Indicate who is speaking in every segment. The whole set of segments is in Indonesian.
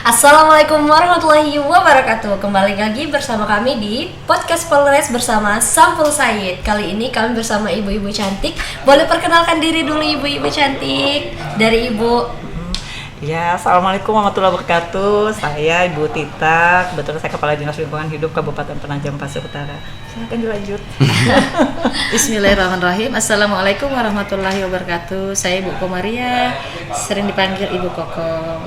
Speaker 1: Assalamualaikum warahmatullahi wabarakatuh. Kembali lagi bersama kami di Podcast Polres bersama Sampul Said. Kali ini kami bersama ibu-ibu cantik. Boleh perkenalkan diri dulu ibu-ibu cantik. Dari ibu.
Speaker 2: Ya, Assalamualaikum warahmatullahi wabarakatuh. Saya Ibu Tita, kebetulan saya Kepala Dinas Lingkungan Hidup Kabupaten Penajam Pasir Utara. Silakan dilanjut.
Speaker 3: Bismillahirrahmanirrahim. Assalamualaikum warahmatullahi wabarakatuh. Saya Ibu Komaria, sering dipanggil Ibu Koko.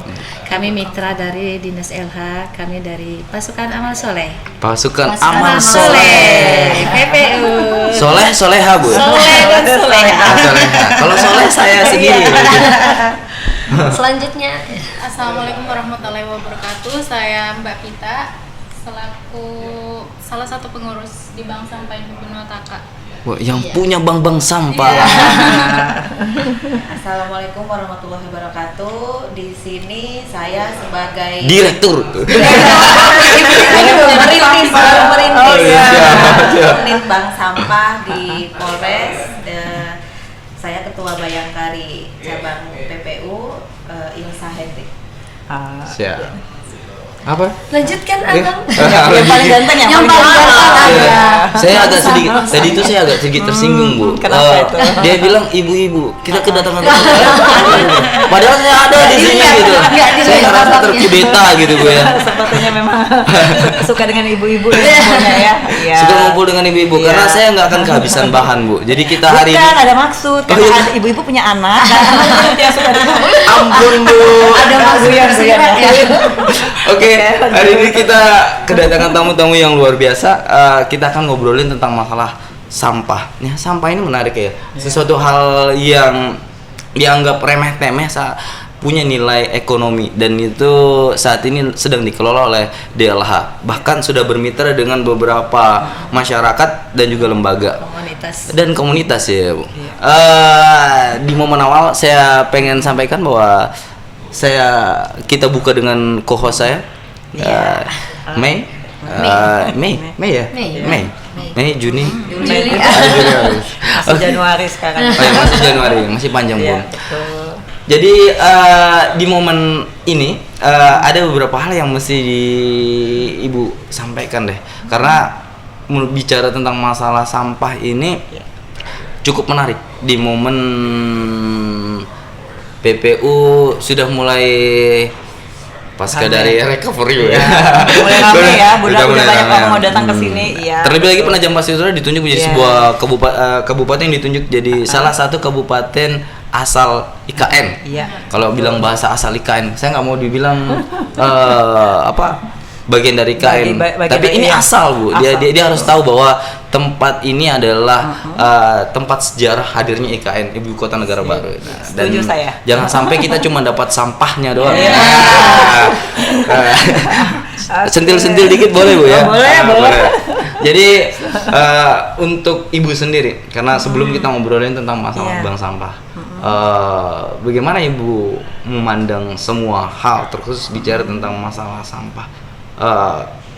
Speaker 3: Kami mitra dari Dinas LH, kami dari Pasukan Amal Soleh.
Speaker 4: Pasukan Amal Soleh.
Speaker 3: PPU.
Speaker 4: Soleha Bu.
Speaker 3: Soleh dan Soleha.
Speaker 4: Soleha. Kalau Soleh saya sendiri.
Speaker 1: Selanjutnya
Speaker 5: Assalamualaikum warahmatullahi wabarakatuh. Saya Mbak Pita, selaku salah satu pengurus di Bank Sampah Ibu Taka.
Speaker 4: Wah, yang punya bank-bank sampah.
Speaker 6: Assalamualaikum warahmatullahi wabarakatuh. Di sini saya sebagai
Speaker 4: Direktur.
Speaker 6: Unit Bank Sampah di Polres. Saya Ketua Bayangkari cabang PPU Ilsa Hendrik.
Speaker 4: Siap. Apa?
Speaker 1: lanjutkan abang.
Speaker 2: Yang paling ganteng,
Speaker 1: Yang paling ganteng
Speaker 4: Iya. Saya agak sedikit tadi itu saya agak sedikit tersinggung Bu.
Speaker 2: Kenapa itu?
Speaker 4: Dia bilang ibu-ibu, kita kedatangan padahal saya ada di sini gitu. Saya ngerasa terkudeta gitu Bu ya.
Speaker 2: Sepertinya memang suka dengan ibu-ibu semuanya ya. Iya.
Speaker 4: Suka ngumpul dengan ibu-ibu karena saya nggak akan kehabisan bahan Bu. Jadi kita hari ini
Speaker 2: Bukan, ada maksud. Karena
Speaker 4: iya.
Speaker 2: ada ibu-ibu punya anak. Yang suka dengan
Speaker 4: ampun Bu.
Speaker 1: Ada maksud tersirat ya.
Speaker 4: Oke, hari ini kita kedatangan tamu-tamu yang luar biasa. Kita akan ngobrolin tentang masalah sampah. Ya, sampah ini menarik ya. Sesuatu hal yang dianggap remeh-temeh punya nilai ekonomi dan itu saat ini sedang dikelola oleh DLH. Bahkan sudah bermitra dengan beberapa masyarakat dan juga lembaga dan komunitas ya, Bu. Di momen awal saya pengen sampaikan bahwa kita buka dengan co-host saya Mei Juni
Speaker 2: masih Januari sekarang.
Speaker 4: masih Januari, masih panjang
Speaker 2: Iya,
Speaker 4: Bung.
Speaker 2: betul.
Speaker 4: Jadi di momen ini ada beberapa hal yang mesti Ibu sampaikan deh, karena bicara tentang masalah sampah ini cukup menarik di momen PPU sudah mulai pasca dari recovery ya.
Speaker 2: Mulai ramai ya, udah
Speaker 4: mulai
Speaker 2: banyak
Speaker 4: ramai.
Speaker 2: orang mau datang ke sini. Iya.
Speaker 4: Terlebih lagi Penajam Pasir Utara ditunjuk menjadi
Speaker 2: Iya.
Speaker 4: sebuah kabupaten yang ditunjuk jadi salah satu kabupaten asal IKN.
Speaker 2: Iya.
Speaker 4: Kalau bilang bahasa asal IKN, saya nggak mau dibilang bagian dari IKN.
Speaker 2: Bagian
Speaker 4: Tapi
Speaker 2: dari-
Speaker 4: ini
Speaker 2: iya.
Speaker 4: asal Bu. Dia harus tahu bahwa tempat ini adalah tempat sejarah hadirnya IKN, Ibu Kota Negara Baru. Nah,
Speaker 2: Setuju saya.
Speaker 4: Jangan sampai kita cuma dapat sampahnya doang.
Speaker 2: Iya.
Speaker 4: Sentil-sentil dikit boleh Bu ya?
Speaker 2: Boleh.
Speaker 4: Jadi untuk Ibu sendiri, karena sebelum kita ngobrolin tentang masalah
Speaker 2: Iya.
Speaker 4: bank sampah, bagaimana Ibu memandang semua hal, terkhusus bicara tentang masalah sampah,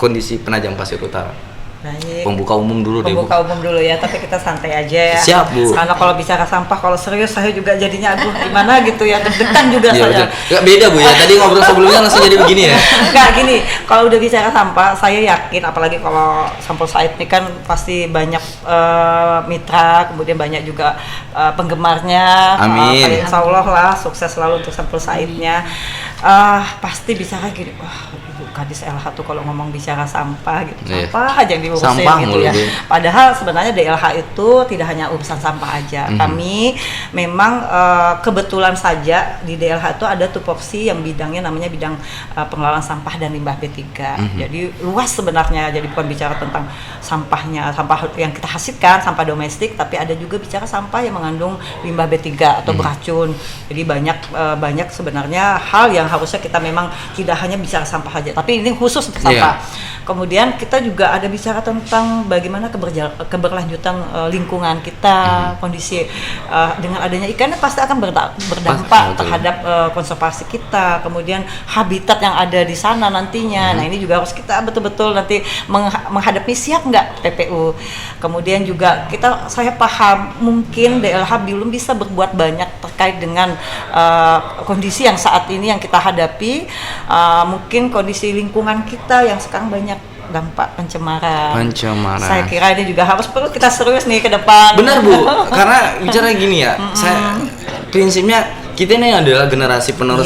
Speaker 4: kondisi Penajam Pasir Utara?
Speaker 2: Baik.
Speaker 4: Pembuka umum dulu deh Bu.
Speaker 2: Pembuka umum dulu ya, tapi kita santai aja ya.
Speaker 4: Siap, Bu.
Speaker 2: Karena kalau bicara sampah, kalau serius saya juga jadinya aduh gimana gitu ya, deg-degan juga
Speaker 4: Iya,
Speaker 2: saya.
Speaker 4: betul. Nggak beda Bu ya, tadi ngobrol sebelumnya langsung jadi begini ya.
Speaker 2: Enggak gini, kalau udah bicara sampah, saya yakin apalagi kalau Sampul Said ini kan pasti banyak mitra, kemudian banyak juga penggemarnya.
Speaker 4: Amin.
Speaker 2: Insya Allah lah, sukses selalu untuk Sampul Saidnya. Pasti bicara gini, wah Ibu Kadis LH tuh kalau ngomong bicara sampah gitu,
Speaker 4: Iya.
Speaker 2: apa aja yang diurusin
Speaker 4: Sampah
Speaker 2: gitu
Speaker 4: mulu,
Speaker 2: ya.
Speaker 4: Bu.
Speaker 2: Padahal sebenarnya DLH itu tidak hanya urusan sampah aja. Kami memang kebetulan saja di DLH itu ada tupoksi yang bidangnya namanya bidang pengelolaan sampah dan limbah B3. Jadi luas sebenarnya. Jadi bukan bicara tentang sampahnya, sampah yang kita hasilkan, sampah domestik, tapi ada juga bicara sampah yang mengandung limbah B3 atau beracun. Jadi banyak sebenarnya hal yang harusnya kita memang tidak hanya bicara sampah aja, tapi ini khusus untuk sampah. Kemudian kita juga ada bicara tentang bagaimana keberlanjutan lingkungan kita, kondisi dengan adanya ikan pasti akan berdampak
Speaker 4: Betul.
Speaker 2: terhadap konservasi kita, kemudian habitat yang ada di sana nantinya. Nah ini juga harus kita betul-betul nanti menghadapi, siap nggak PPU. Kemudian juga saya paham mungkin DLH belum bisa berbuat banyak terkait dengan kondisi yang saat ini yang kita hadapi, mungkin kondisi lingkungan kita yang sekarang banyak dampak pencemaran. Saya kira ini juga harus perlu kita serius nih ke depan.
Speaker 4: Benar Bu, karena bicara gini ya, saya prinsipnya kita ini adalah generasi penerus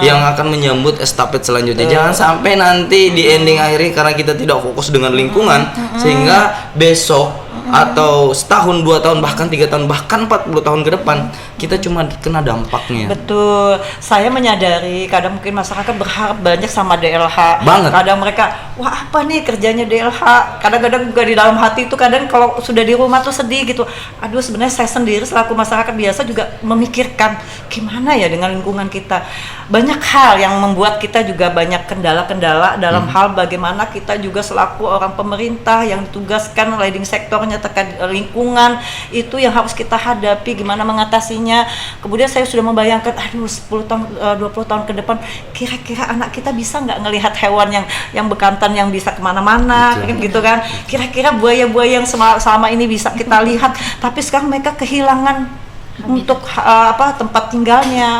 Speaker 4: yang akan menyambut estafet selanjutnya. Jangan sampai nanti di ending akhirnya karena kita tidak fokus dengan lingkungan sehingga besok atau setahun, 2 tahun, bahkan 3 tahun, bahkan 40 tahun ke depan kita cuma kena dampaknya.
Speaker 2: Betul. Saya menyadari kadang mungkin masyarakat berharap banyak sama DLH.
Speaker 4: Banget.
Speaker 2: Kadang mereka, wah apa nih kerjanya DLH? Kadang-kadang juga di dalam hati itu kadang kalau sudah di rumah tuh sedih gitu. Aduh, sebenarnya saya sendiri selaku masyarakat biasa juga memikirkan gimana ya dengan lingkungan kita. Banyak hal yang membuat kita juga banyak kendala-kendala dalam hal bagaimana kita juga selaku orang pemerintah yang ditugaskan leading sektornya terkait lingkungan itu yang harus kita hadapi, gimana mengatasinya. Kemudian saya sudah membayangkan, aduh 10 tahun, 20 tahun ke depan kira-kira anak kita bisa nggak ngelihat hewan yang bekantan yang bisa kemana-mana gitu kan. Kira-kira buaya-buaya yang selama ini bisa kita lihat tapi sekarang mereka kehilangan untuk tempat tinggalnya,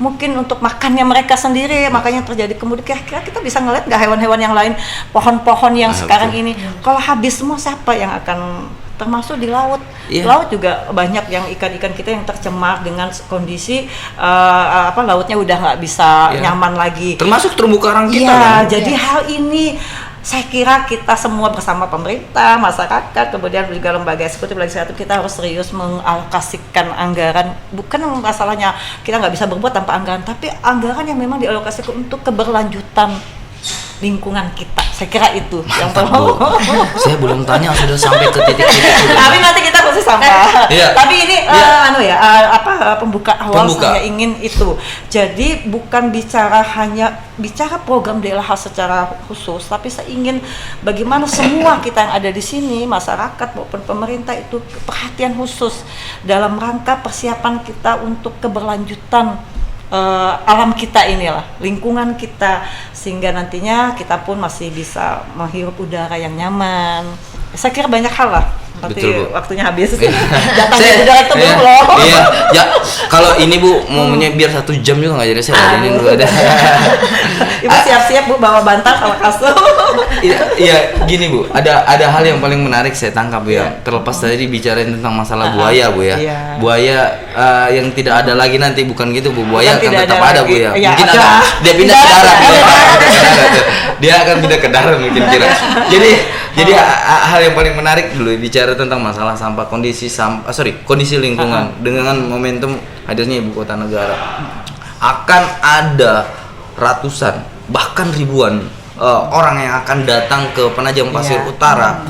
Speaker 2: mungkin untuk makannya mereka sendiri, makanya terjadi. Kemudian kira-kira kita bisa ngeliat nggak hewan-hewan yang lain, pohon-pohon yang sekarang ini kalau habis semua siapa yang akan, termasuk di laut. Laut juga banyak yang ikan-ikan kita yang tercemar dengan kondisi lautnya udah nggak bisa nyaman lagi,
Speaker 4: termasuk terumbu karang kita kan?
Speaker 2: Jadi hal ini saya kira kita semua bersama pemerintah, masyarakat, kemudian juga lembaga eksekutif, legislatif, kita harus serius mengalokasikan anggaran. Bukan masalahnya kita nggak bisa berbuat tanpa anggaran, tapi anggaran yang memang dialokasikan untuk keberlanjutan lingkungan kita. Saya kira itu yang perlu.
Speaker 4: Saya belum tanya sudah sampai ke titik-titik itu.
Speaker 2: Tapi nanti kita khusus sampah. Tapi ini pembuka awal saya ingin itu. Jadi bukan hanya bicara program DLH secara khusus, tapi saya ingin bagaimana semua kita yang ada di sini, masyarakat maupun pemerintah itu perhatian khusus dalam rangka persiapan kita untuk keberlanjutan alam kita inilah, lingkungan kita, sehingga nantinya kita pun masih bisa menghirup udara yang nyaman. Saya kira banyak hal lah. Nanti waktunya habis. Datang ke udara itu belum loh.
Speaker 4: Iya, ya kalau ini Bu maunya biar 1 jam juga nggak jadi, saya ladenin dulu ada.
Speaker 2: Ibu siap-siap Bu bawa bantal sama kasur.
Speaker 4: Iya, gini Bu, ada hal yang paling menarik saya tangkap Bu ya. Terlepas tadi bicarain tentang masalah buaya Bu ya. Buaya yang tidak ada lagi nanti, bukan gitu Bu. Buaya akan tetap ada Bu ya. Mungkin ada. Dia pindah ke darat. Dia akan pindah ke darat mungkin kira. Jadi hal yang paling menarik dulu bicara tentang masalah sampah, kondisi lingkungan dengan momentum hadirnya ibu kota negara. Akan ada ratusan bahkan ribuan orang yang akan datang ke Penajam Pasir Utara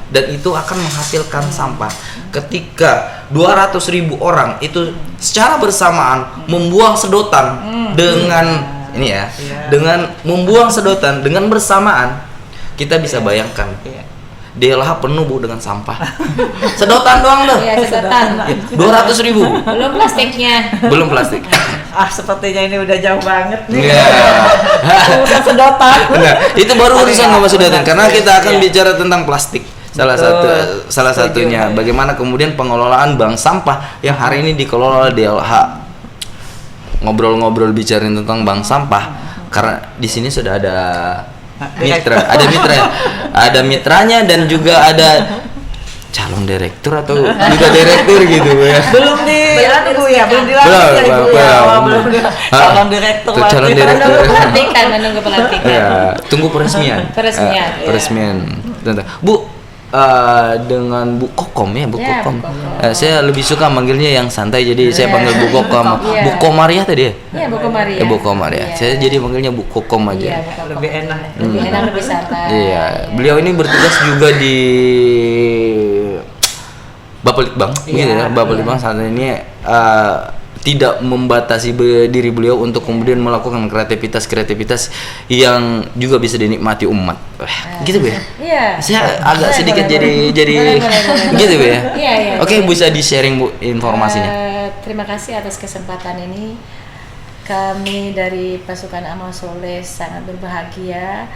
Speaker 4: dan itu akan menghasilkan sampah. Ketika 200.000 orang itu secara bersamaan membuang sedotan dengan membuang sedotan dengan bersamaan, kita bisa bayangkan DLH penuh Bu dengan sampah. Sedotan doang tuh.
Speaker 3: Iya, sedotan.
Speaker 4: 200.000.
Speaker 3: Belum plastiknya.
Speaker 4: Belum plastik.
Speaker 2: Sepertinya ini udah jauh banget nih.
Speaker 4: Urusan
Speaker 2: sedotan.
Speaker 4: Nah, itu baru urusan ngomong sedotan karena kita akan bicara tentang plastik. Salah satunya bagaimana kemudian pengelolaan bank sampah yang hari ini dikelola oleh DLH. Ngobrol-ngobrol bicarain tentang bank sampah karena di sini sudah ada ada mitranya dan juga ada calon direktur atau juga direktur gitu ya.
Speaker 2: Belum dilantik calon direktur.
Speaker 3: Menunggu pelantikan.
Speaker 4: Ya, tunggu peresmian. Bu, dengan Bu Kokom ya, Bu Kokom. Saya lebih suka manggilnya yang santai, jadi saya panggil Bu Kokom. Bu Komariah tadi ya?
Speaker 3: Iya, Bu Komariah.
Speaker 4: Bu Komariah. Saya jadi manggilnya Bu Kokom aja.
Speaker 2: Lebih enak.
Speaker 3: Lebih santai.
Speaker 4: Iya, beliau ini bertugas juga di Bapelitbang, gitu ya. Bapelitbang saat ini tidak membatasi diri beliau untuk kemudian melakukan kreativitas yang juga bisa dinikmati umat. Gitu Bu ya?
Speaker 3: Iya.
Speaker 4: Saya agak sedikit jadi gitu Bu ya? Iya. Oke, bisa di-sharing Bu informasinya.
Speaker 3: Terima kasih atas kesempatan ini. Kami dari Pasukan Amal Soleh sangat berbahagia.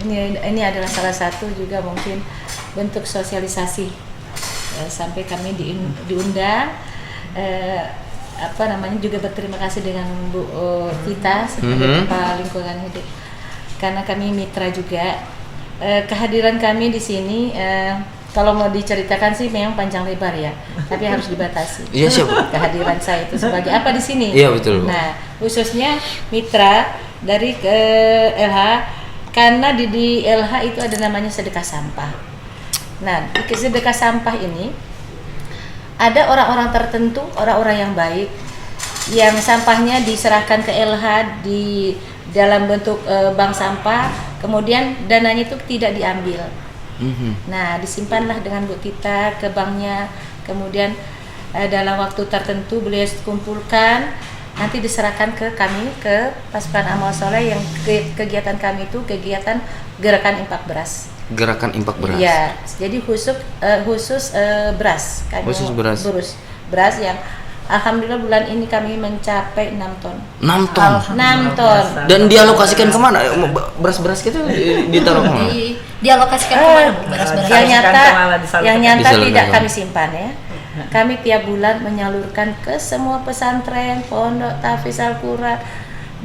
Speaker 3: Ini adalah salah satu juga mungkin bentuk sosialisasi sampai kami diundang. Juga berterima kasih dengan Bu Tita sebagai Kepala Lingkungan Hidup, karena kami mitra juga. Kehadiran kami di sini kalau mau diceritakan sih memang panjang lebar ya, tapi harus dibatasi.
Speaker 4: Iya, siap.
Speaker 3: Kehadiran saya itu sebagai apa di sini?
Speaker 4: Iya, betul, Bu.
Speaker 3: Nah, khususnya mitra dari LH, karena di LH itu ada namanya sedekah sampah. Nah, di sedekah sampah ini ada orang-orang tertentu, orang-orang yang baik, yang sampahnya diserahkan ke LH di dalam bentuk bank sampah, kemudian dananya itu tidak diambil. Nah, disimpanlah dengan Bu Tita ke banknya, kemudian dalam waktu tertentu beliau kumpulkan, nanti diserahkan ke kami, ke Pasukan Amal Soleh, yang kegiatan kami itu kegiatan gerakan infak beras.
Speaker 4: Gerakan infak beras.
Speaker 3: Iya, jadi khusus beras.
Speaker 4: Khusus beras.
Speaker 3: Beras yang alhamdulillah bulan ini kami mencapai 6 ton.
Speaker 4: 6 ton.
Speaker 3: 6 ton.
Speaker 4: Dan dialokasikan kemana? Beras-beras gitu ditaruh kemana?
Speaker 1: Dialokasikan kemana Bu, beras-beras?
Speaker 3: Yang nyata tidak
Speaker 4: Disalurkan.
Speaker 3: kami simpan ya. Kami tiap bulan menyalurkan ke semua pesantren, pondok, tahfiz Al-Quran,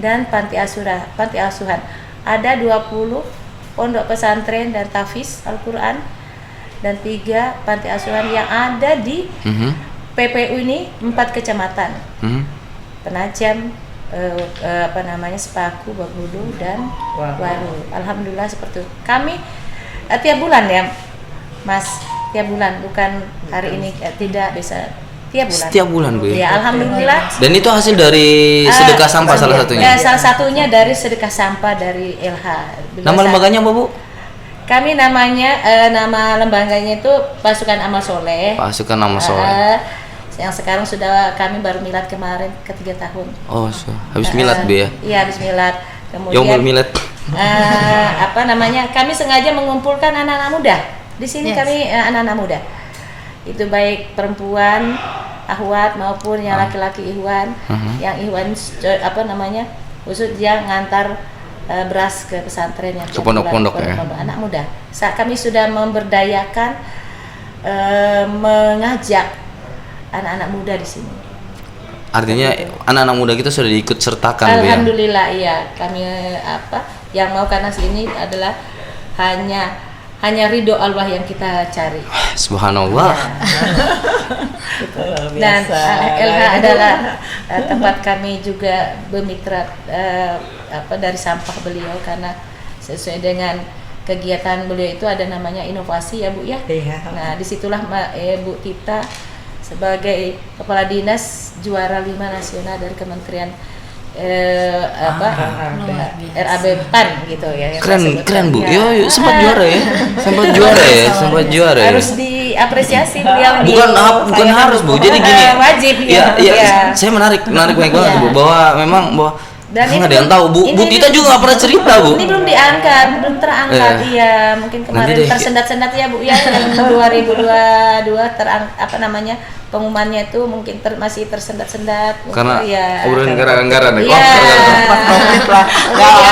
Speaker 3: dan panti asuhan. Ada 20 pondok pesantren dan tahfiz Al-Quran, dan 3 panti asuhan yang ada di PPU ini, 4 kecamatan. Penajam, Sepaku, Bagulu, dan Waru. Alhamdulillah seperti itu. Kami tiap bulan ya, Mas, tiap bulan, bukan hari ini, tidak bisa tiap bulan.
Speaker 4: Setiap bulan, Bu.
Speaker 3: Ya, alhamdulillah.
Speaker 4: Dan itu hasil dari sedekah sampah salah satunya.
Speaker 3: Ya, salah satunya dari sedekah sampah dari LH.
Speaker 4: Nama lembaganya apa, Bu?
Speaker 3: Kami namanya nama lembaganya itu Pasukan Amal Soleh.
Speaker 4: Pasukan Amal Soleh.
Speaker 3: Yang sekarang sudah kami baru milad kemarin ke-3 tahun.
Speaker 4: Oh, habis milad, Bu ya?
Speaker 3: Iya, habis milad. Kemudian
Speaker 4: Yaumul milad.
Speaker 3: Kami sengaja mengumpulkan anak-anak muda. Di sini kami anak-anak muda. Itu baik perempuan ahwat maupun yang laki-laki ihwan. Yang ihwan khusus yang ngantar beras ke pesantren, yang
Speaker 4: ke pondok-pondok ya.
Speaker 3: Anak muda. Saat kami sudah memberdayakan, mengajak anak-anak muda di sini.
Speaker 4: Artinya anak-anak muda kita sudah diikut sertakan, Bu ya.
Speaker 3: Alhamdulillah, iya. Kami yang mau karena sini adalah hanya ridho Allah yang kita cari.
Speaker 4: Subhanallah.
Speaker 3: Dan LH adalah tempat kami juga bermitra dari sampah beliau, karena sesuai dengan kegiatan beliau itu ada namanya inovasi ya, Bu ya. Nah, disitulah Bu Tita sebagai Kepala Dinas juara 5 nasional dari Kementerian RAB PAN gitu ya.
Speaker 4: Keren Bu. Yo, sempat juara ya. Sempat juara ya.
Speaker 3: Harus diapresiasi beliau.
Speaker 4: Bukan harus, Bu. Jadi gini.
Speaker 3: Wajib ya.
Speaker 4: Iya. Saya menarik banyak banget, Bu, bahwa memang
Speaker 3: dan
Speaker 4: nggak ada yang tahu. Bu Tita juga nggak pernah cerita, Bu.
Speaker 3: Ini belum belum terangkat. Iya, mungkin kemarin tersendat-sendat ya, Bu ya. Yang 2022 pengumumannya itu mungkin masih tersendat-sendat.
Speaker 4: Karena
Speaker 3: ya,
Speaker 4: obrolan anggaran.
Speaker 3: Iya.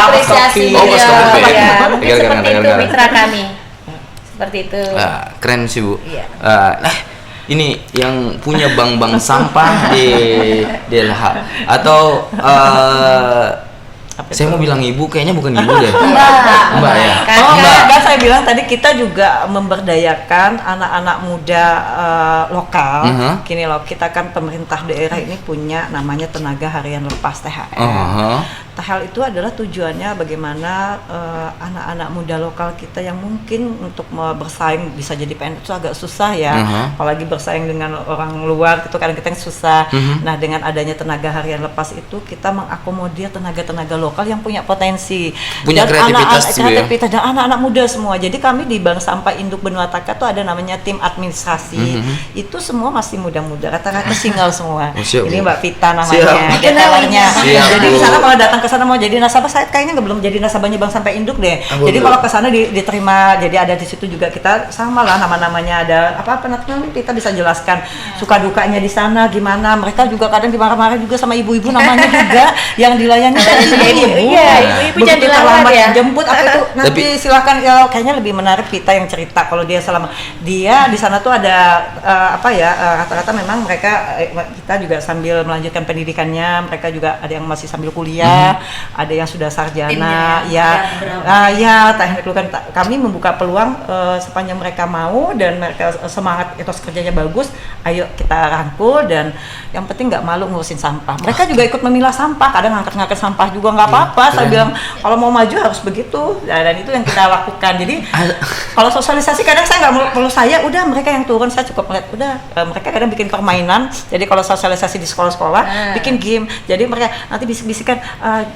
Speaker 3: Apresiasi beliau. Ya, mungkin seperti itu mitra kami. Seperti itu.
Speaker 4: Keren sih, Bu.
Speaker 3: Iya.
Speaker 4: Ini yang punya bank sampah di LH atau saya mau bilang ibu, kayaknya bukan ibu deh. Mbak ya.
Speaker 2: Mbak, saya bilang tadi kita juga memberdayakan anak-anak muda lokal. Gini loh, kita kan pemerintah daerah ini punya namanya Tenaga Harian Lepas THL. THL itu adalah tujuannya bagaimana anak-anak muda lokal kita yang mungkin untuk bersaing bisa jadi PNS itu agak susah ya. Apalagi bersaing dengan orang luar itu kadang-kadang susah. Nah, dengan adanya Tenaga Harian Lepas itu kita mengakomodir tenaga-tenaga lokal yang punya potensi,
Speaker 4: punya kreativitas
Speaker 2: dan anak-anak muda semua. Jadi kami di Bank Sampah Induk Benua Taka itu ada namanya tim administrasi. Itu semua masih muda-muda, rata-rata single semua. Ini Mbak Pita namanya, detailernya. Jadi di sana kalau datang ke sana mau jadi nasabah, saya kayaknya belum jadi nasabahnya Bank Sampah Induk deh. Jadi kalau ke sana diterima, jadi ada di situ juga kita sama lah nama-namanya ada apa nanti kita bisa jelaskan suka dukanya di sana gimana. Mereka juga kadang dimarah-marah juga sama ibu-ibu namanya juga yang dilayani tadi. ibu.
Speaker 3: Iya, ibu-ibu jangan
Speaker 2: Begitu
Speaker 3: dilawan
Speaker 2: terlambat
Speaker 3: ya.
Speaker 2: jemput apa itu nanti
Speaker 4: Tapi-
Speaker 2: silakan ya, kayaknya lebih menarik Pita yang cerita kalau dia selama dia di sana tuh ada rata-rata memang mereka kita juga sambil melanjutkan pendidikannya, mereka juga ada yang masih sambil kuliah, ada yang sudah sarjana, ya teknik kan kami membuka peluang sepanjang mereka mau dan mereka semangat etos kerjanya bagus, ayo kita rangkul dan yang penting nggak malu ngurusin sampah. Mereka juga ikut memilah sampah, kadang ngangkat-ngangkat sampah juga nggak apa-apa. Saya bilang kalau mau maju harus begitu, dan itu yang kita lakukan. Jadi kalau sosialisasi kadang saya nggak perlu saya, udah mereka yang turun, saya cukup melihat udah mereka kadang bikin permainan. Jadi kalau sosialisasi di sekolah-sekolah bikin game, jadi mereka nanti bisik-bisikan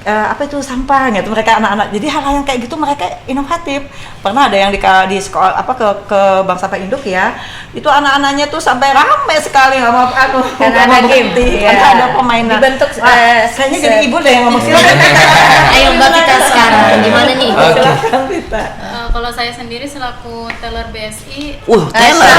Speaker 2: apa itu sampah gitu, mereka anak-anak. Jadi hal-hal yang kayak gitu mereka inovatif. Pernah ada yang di sekolah ke Bank Sampah Induk ya, itu anak-anaknya tuh sampai ramai sekali nggak mau
Speaker 3: Karena ada game,
Speaker 2: karena ada permainan.
Speaker 3: Dibentuk
Speaker 2: Kayaknya jadi ibu deh yang ngomong silakan.
Speaker 1: Ayo Mbak Pita sekarang gimana nih?
Speaker 2: Silakan Pita.
Speaker 5: Kalau saya sendiri selaku teller BSI,
Speaker 4: Teller.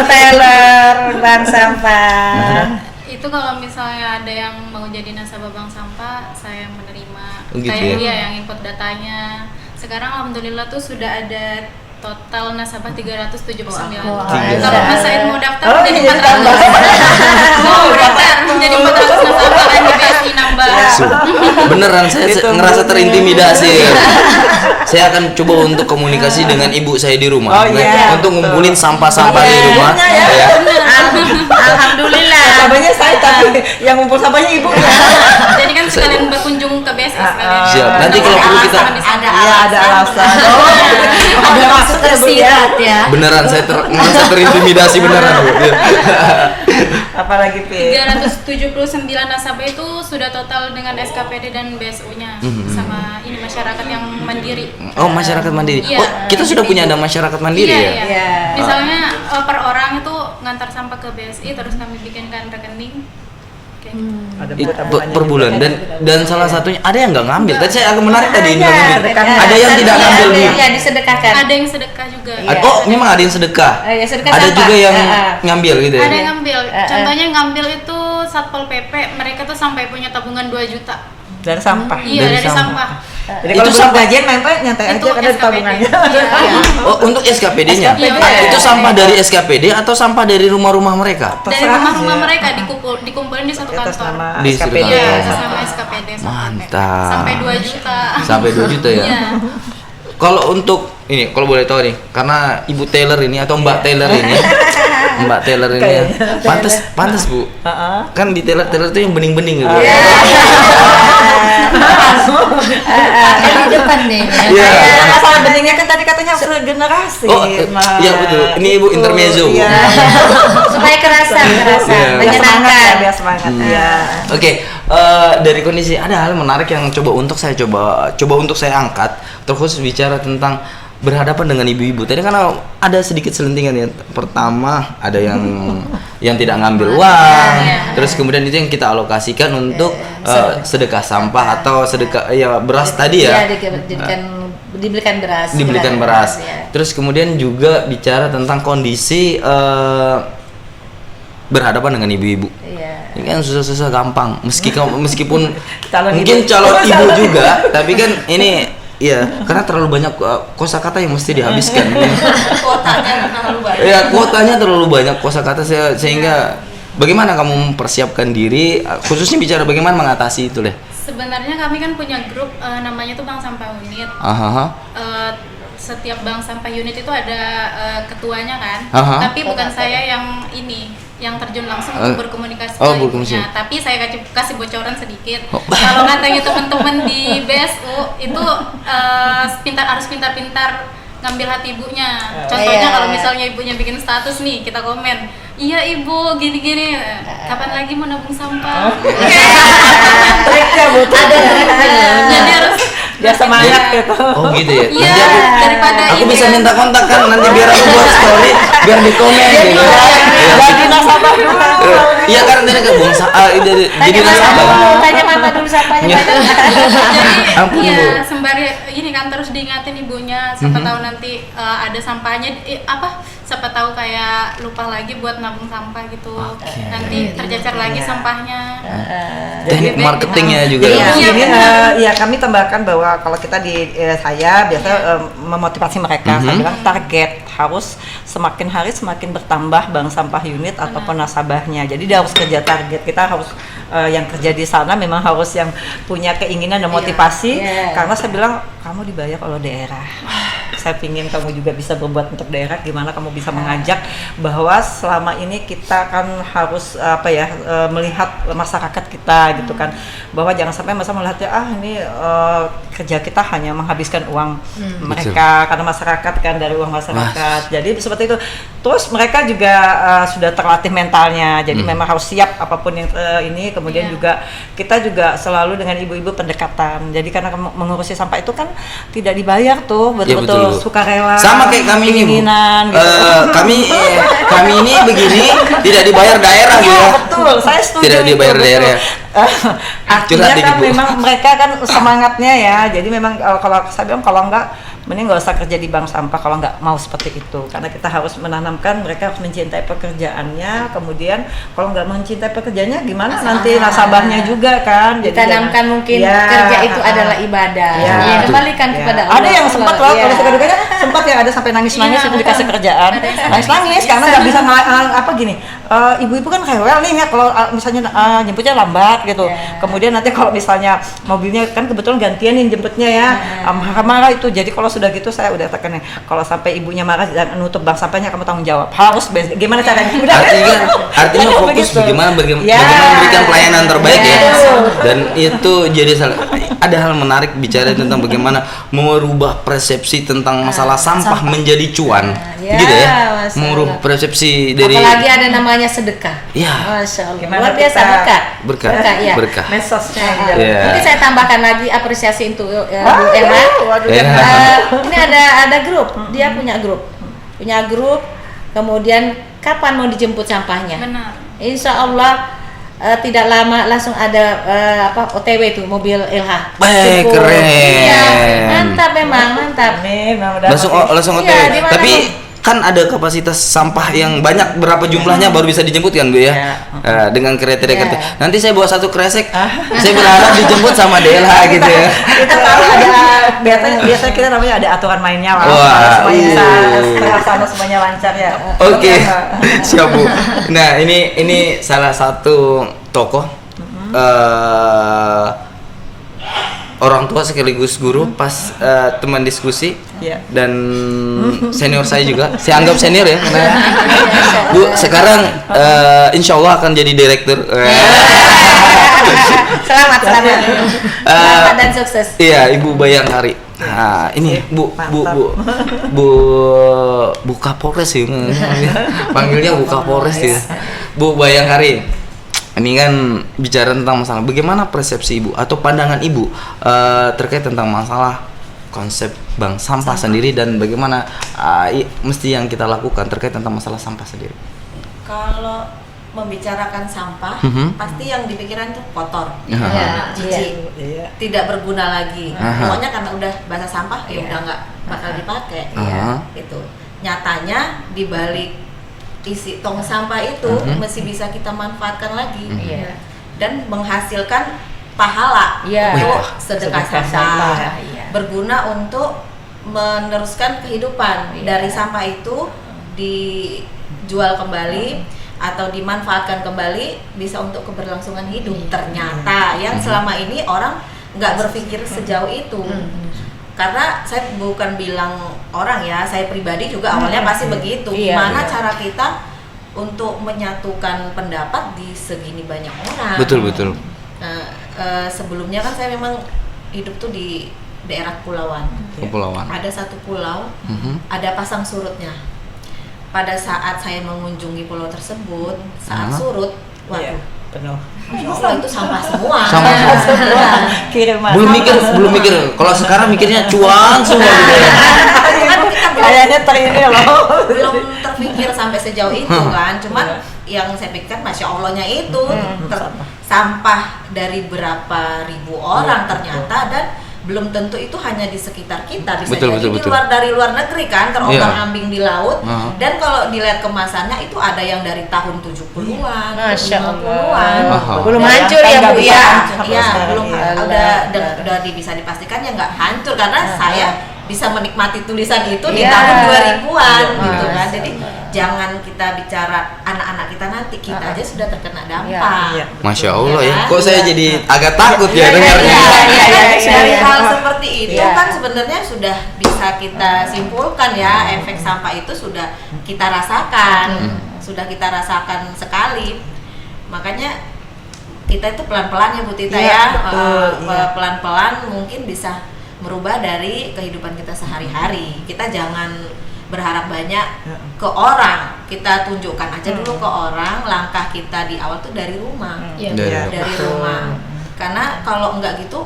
Speaker 3: Teller bank sampah.
Speaker 5: itu kalau misalnya ada yang mau jadi nasabah bank sampah, saya menerima.
Speaker 4: Oh, gitu
Speaker 5: Kayak
Speaker 4: ya?
Speaker 5: dia yang input datanya. Sekarang alhamdulillah tuh sudah ada total nasabah 379. Kalau Mas Said mau daftar jadi 400. Mau daftar jadi 400 nasabah kan di BSI nambah.
Speaker 4: Beneran saya ngerasa terintimidasi. Saya akan coba untuk komunikasi dengan ibu saya di rumah.
Speaker 2: Oh, iya,
Speaker 4: untuk
Speaker 2: betul.
Speaker 4: ngumpulin sampah-sampah di rumah.
Speaker 2: Ya.
Speaker 4: Ya.
Speaker 3: Alhamdulillah.
Speaker 2: Sampahnya saya tapi yang ngumpul sampahnya ibu ya.
Speaker 5: Jadi kan sekalian berkunjung ke BSI sekalian.
Speaker 4: Siap. Nanti kalau perlu kita
Speaker 2: Ada alasan.
Speaker 1: Ada maksud tersirat ya.
Speaker 4: beneran saya merasa terintimidasi beneran Bu.
Speaker 2: Apalagi Pi.
Speaker 5: 379 nasabah itu sudah total dengan SKPD dan BSU-nya sama ini masyarakat yang mandiri.
Speaker 4: Oh, masyarakat mandiri.
Speaker 5: Iya.
Speaker 4: Oh, kita sudah punya ada masyarakat mandiri
Speaker 5: Iya,
Speaker 4: ya?
Speaker 5: iya.
Speaker 3: Iya.
Speaker 5: Misalnya per orang itu ngantar sampah ke BSI terus kami bikinkan rekening. Kayak gitu.
Speaker 2: Ada
Speaker 4: Per bulan dan salah satunya ada yang nggak ngambil. Tadi saya agak menarik tadi ini.
Speaker 3: Ada.
Speaker 4: Ada yang tidak ngambil nih.
Speaker 3: Iya, disedekahkan.
Speaker 5: Ada yang sedekah juga.
Speaker 4: Oh, memang ada yang sedekah.
Speaker 3: Ya, sedekah
Speaker 4: Ada
Speaker 3: sampah.
Speaker 4: juga yang ngambil gitu ya.
Speaker 5: Ada yang ngambil. Contohnya yang ngambil itu Satpol PP, mereka tuh sampai punya tabungan 2 juta.
Speaker 2: dari sampah.
Speaker 5: Iya,
Speaker 4: Dari
Speaker 5: dari
Speaker 4: sampah.
Speaker 5: sampah.
Speaker 2: Jadi
Speaker 4: Itu
Speaker 2: kalau belum
Speaker 4: sampah-
Speaker 2: gajian nyantai aja
Speaker 5: Itu
Speaker 2: karena
Speaker 5: SKPD.
Speaker 2: tabungannya.
Speaker 5: Iya.
Speaker 4: Oh, untuk SKPD-nya.
Speaker 5: SKPD.
Speaker 4: Itu sampah dari SKPD atau sampah dari rumah-rumah mereka?
Speaker 5: Dari
Speaker 2: Terserah
Speaker 5: rumah-rumah
Speaker 2: aja.
Speaker 5: mereka dikumpulin di satu
Speaker 2: Atas
Speaker 5: kantor.
Speaker 2: nama
Speaker 4: Di
Speaker 2: SKPD.
Speaker 4: kantor.
Speaker 5: Iya, atas nama SKPD.
Speaker 4: Mantap.
Speaker 5: Sampai 2 juta.
Speaker 4: Sampai 2 juta ya.
Speaker 5: Iya.
Speaker 4: Kalau untuk ini, kalau boleh tahu nih, karena Ibu Taylor ini atau Mbak Taylor ini, Mbak Taylor ini ya, pantas Bu.
Speaker 2: Heeh.
Speaker 4: Kan di Taylor itu yang bening-bening gitu.
Speaker 1: Di depan deh.
Speaker 4: Iya.
Speaker 2: Masalah beningnya kan tadi katanya segenerasi.
Speaker 4: Oh, iya betul. Ini Ibu intermezzo. Bu.
Speaker 2: Iya.
Speaker 3: Supaya kerasa
Speaker 4: Iya.
Speaker 2: Biar semangat ya,
Speaker 3: menyenangkan.
Speaker 2: biar semangat ya.
Speaker 4: Oke, dari kondisi ada hal menarik yang coba untuk saya angkat, terkhusus bicara tentang berhadapan dengan ibu-ibu. Tadi kan ada sedikit selentingan ya. Pertama ada yang tidak ngambil uang, terus kemudian itu yang kita alokasikan untuk sedekah sampah atau sedekah ya beras tadi ya.
Speaker 3: Iya, dibelikan beras.
Speaker 4: Dibelikan beras.
Speaker 3: Ya.
Speaker 4: Terus kemudian juga bicara tentang kondisi berhadapan dengan ibu-ibu.
Speaker 3: Iya.
Speaker 4: Ini kan susah-susah gampang. Meskipun
Speaker 2: Calon
Speaker 4: mungkin
Speaker 2: ibu.
Speaker 4: calon ibu juga, tapi kan ini ya karena terlalu banyak kosakata yang mesti dihabiskan.
Speaker 6: Kuotanya terlalu banyak.
Speaker 4: Ya kuotanya terlalu banyak kosakata sehingga bagaimana kamu mempersiapkan diri khususnya bicara bagaimana mengatasi itu deh.
Speaker 5: Sebenarnya kami kan punya grup namanya tuh Bank Sampah Unit. Setiap bank sampah unit itu ada ketuanya kan, tapi bukan saya yang terjun langsung untuk berkomunikasi ke ibunya. Tapi saya kasih bocoran sedikit. Kalau katanya teman-teman di BSU itu harus pintar-pintar ngambil hati ibunya. Contohnya kalau misalnya ibunya bikin status nih, kita komen, iya ibu gini-gini, kapan lagi mau nabung sampah?
Speaker 2: Triknya Bu.
Speaker 5: Jadi harus
Speaker 2: Dia semangat gitu.
Speaker 4: Oh gitu ya.
Speaker 5: Iya,
Speaker 4: Nanti
Speaker 5: daripada
Speaker 4: aku
Speaker 5: ini
Speaker 4: bisa
Speaker 5: kan.
Speaker 4: minta kontak kan nanti biar aku buat story biar di komen gitu.
Speaker 2: Jadi nasabah dulu.
Speaker 4: Iya karena tadi kan jadi nasabah.
Speaker 3: Tanya mama dulu sampahnya.
Speaker 4: Ampun,
Speaker 5: Iya,
Speaker 4: Bu.
Speaker 5: sembari ini kan terus diingatin ibunya, siapa tahu nanti ada sampahnya, siapa tahu kayak lupa lagi buat nabung sampah gitu. Nanti tercecer lagi sampahnya.
Speaker 4: Teknik marketingnya juga.
Speaker 2: Ya kami tambahkan bahwa kalau kita di saya biasa memotivasi mereka, saya bilang target harus semakin hari semakin bertambah bank sampah unit ataupun nasabahnya. Jadi dia harus kerja target. Kita harus yang kerja di sana memang harus yang punya keinginan dan motivasi. Karena saya bilang kamu dibayar oleh daerah. Saya ingin kamu juga bisa berbuat untuk daerah. Gimana kamu bisa mengajak bahwa selama ini kita kan harus melihat masyarakat kita gitu kan, bahwa jangan sampai masa melihatnya ini kerja kita hanya menghabiskan uang mereka karena masyarakat kan, dari uang masyarakat. Jadi seperti itu. Terus mereka juga sudah terlatih mentalnya. Jadi memang harus siap apapun yang ini. Kemudian juga kita juga selalu dengan ibu-ibu pendekatan. Jadi karena mengurusi sampah itu kan tidak dibayar tuh, betul-betul sukarela.
Speaker 4: Sama kayak kami ini, Bu.
Speaker 2: Gitu.
Speaker 4: Kami ini begini tidak dibayar daerah gitu.
Speaker 2: Betul, saya setuju.
Speaker 4: Tidak dibayar daerah.
Speaker 2: Artinya kan memang mereka kan semangatnya ya. Jadi memang kalau saya bilang kalau enggak mending nggak usah kerja di bank sampah kalau nggak mau seperti itu, karena kita harus menanamkan mereka harus mencintai pekerjaannya. Kemudian kalau nggak mencintai pekerjaannya gimana nanti nasabahnya juga kan. Jadi
Speaker 3: ditanamkan mungkin kerja itu adalah ibadah. Kembalikan kepada Allah.
Speaker 2: Ada yang sempat loh kalau suka-dukanya sempat yang ada sampai nangis-nangis itu dikasih kerjaan, nangis-nangis karena nggak bisa gini. Ibu-ibu kan rewel nih ya kalau misalnya jemputnya lambat gitu. Kemudian nanti kalau misalnya mobilnya kan kebetulan gantian nih jemputnya ya, marah-marah itu. Jadi kalau sudah gitu saya udah tekan nih, kalau sampai ibunya marah dan nutup bank sampahnya kamu tanggung jawab. Harus gimana caranya?
Speaker 4: Artinya fokus bagaimana memberikan pelayanan terbaik ya. Dan itu jadi ada hal menarik bicara tentang bagaimana merubah persepsi tentang masalah sampah menjadi cuan. Gitu ya. Merubah persepsi dari,
Speaker 3: apalagi ada namanya sedekah.
Speaker 4: Ya.
Speaker 3: Masya Allah. Luar biasa berkah.
Speaker 4: Berkah.
Speaker 2: Mesosnya.
Speaker 3: Mungkin saya tambahkan lagi apresiasi untuk Bu Emma. Ini ada grup, dia punya grup. Kemudian kapan mau dijemput sampahnya?
Speaker 5: Benar.
Speaker 3: Insya Allah tidak lama langsung ada OTW itu mobil LH.
Speaker 4: Keren.
Speaker 3: Iya, mantap memang, mantap.
Speaker 4: Langsung OTW. Tapi kan ada kapasitas sampah yang banyak, berapa jumlahnya baru bisa dijemput kan Bu ya? Dengan kriteria. Nanti saya bawa satu kresek, saya berharap dijemput sama DLH gitu ya.
Speaker 2: Itu kalau ada biasanya kita namanya ada aturan mainnya lah. Semuanya lancar ya.
Speaker 4: Oke. Siap Bu. Nah ini salah satu tokoh orang tua sekaligus guru pas teman diskusi dan senior saya juga, saya anggap senior ya karena Bu sekarang insya Allah akan jadi direktur.
Speaker 3: Selamat dan sukses.
Speaker 4: Iya, Ibu Bayangkari. Nah, ini Bu Kapolres ya. Panggilnya Bu Kapolres ya. Bu Bayangkari. Ini kan bicara tentang masalah bagaimana persepsi Ibu atau pandangan Ibu terkait tentang masalah konsep bank sampah sendiri dan bagaimana mesti yang kita lakukan terkait tentang masalah sampah sendiri.
Speaker 6: Kalau membicarakan sampah, pasti yang dipikiran tuh kotor, jijik, tidak berguna lagi. Pokoknya karena udah bahasa sampah, ya udah nggak bakal dipakai. Itu nyatanya dibalik isi tong sampah itu masih bisa kita manfaatkan lagi dan menghasilkan pahala untuk sedekah sampah, berguna untuk meneruskan kehidupan. Dari sampah itu dijual kembali atau dimanfaatkan kembali, bisa untuk keberlangsungan hidup. Ternyata yang selama ini orang nggak berpikir sejauh itu. Karena saya bukan bilang orang ya, saya pribadi juga awalnya pasti begitu. Gimana cara kita untuk menyatukan pendapat di segini banyak orang?
Speaker 4: Betul.
Speaker 6: Nah, sebelumnya kan saya memang hidup tuh di daerah kepulauan. Ada satu pulau, ada pasang surutnya. Pada saat saya mengunjungi pulau tersebut, saat surut, waduh,
Speaker 2: penuh.
Speaker 6: Allah, itu sampah semua.
Speaker 2: Kiriman.
Speaker 4: Belum mikir. Kalau sekarang mikirnya cuan semua gitu ya.
Speaker 2: Kayaknya ini loh.
Speaker 6: Belum terpikir sampai sejauh itu kan. Cuman yang saya pikirkan Masya Allahnya itu sampah dari berapa ribu orang ternyata, dan belum tentu itu hanya di sekitar kita, bisa
Speaker 4: Betul,
Speaker 6: jadi
Speaker 4: betul.
Speaker 6: dari luar negeri kan, terombang-ambing di laut. Dan kalau dilihat kemasannya itu ada yang dari tahun 70-an,
Speaker 3: Masya
Speaker 6: 50-an.
Speaker 3: Belum hancur ya Bu ya?
Speaker 6: Iya, belum udah bisa dipastikan ya nggak hancur karena saya bisa menikmati tulisan itu di tahun 2000-an gitu kan. Jadi jangan kita bicara anak-anak kita nanti, kita aja sudah terkena dampak.
Speaker 4: Masya Allah ya. Kok saya jadi agak takut ya dengarnya.
Speaker 6: Dari hal seperti itu kan sebenarnya sudah bisa kita simpulkan ya, efek sampah itu sudah kita rasakan, sudah kita rasakan sekali. Makanya kita itu pelan-pelan ya Bu Tita pelan-pelan mungkin bisa merubah dari kehidupan kita sehari-hari. Kita jangan berharap banyak ke orang, kita tunjukkan aja dulu ke orang. Langkah kita di awal tuh dari rumah, dari rumah. Karena kalau enggak gitu,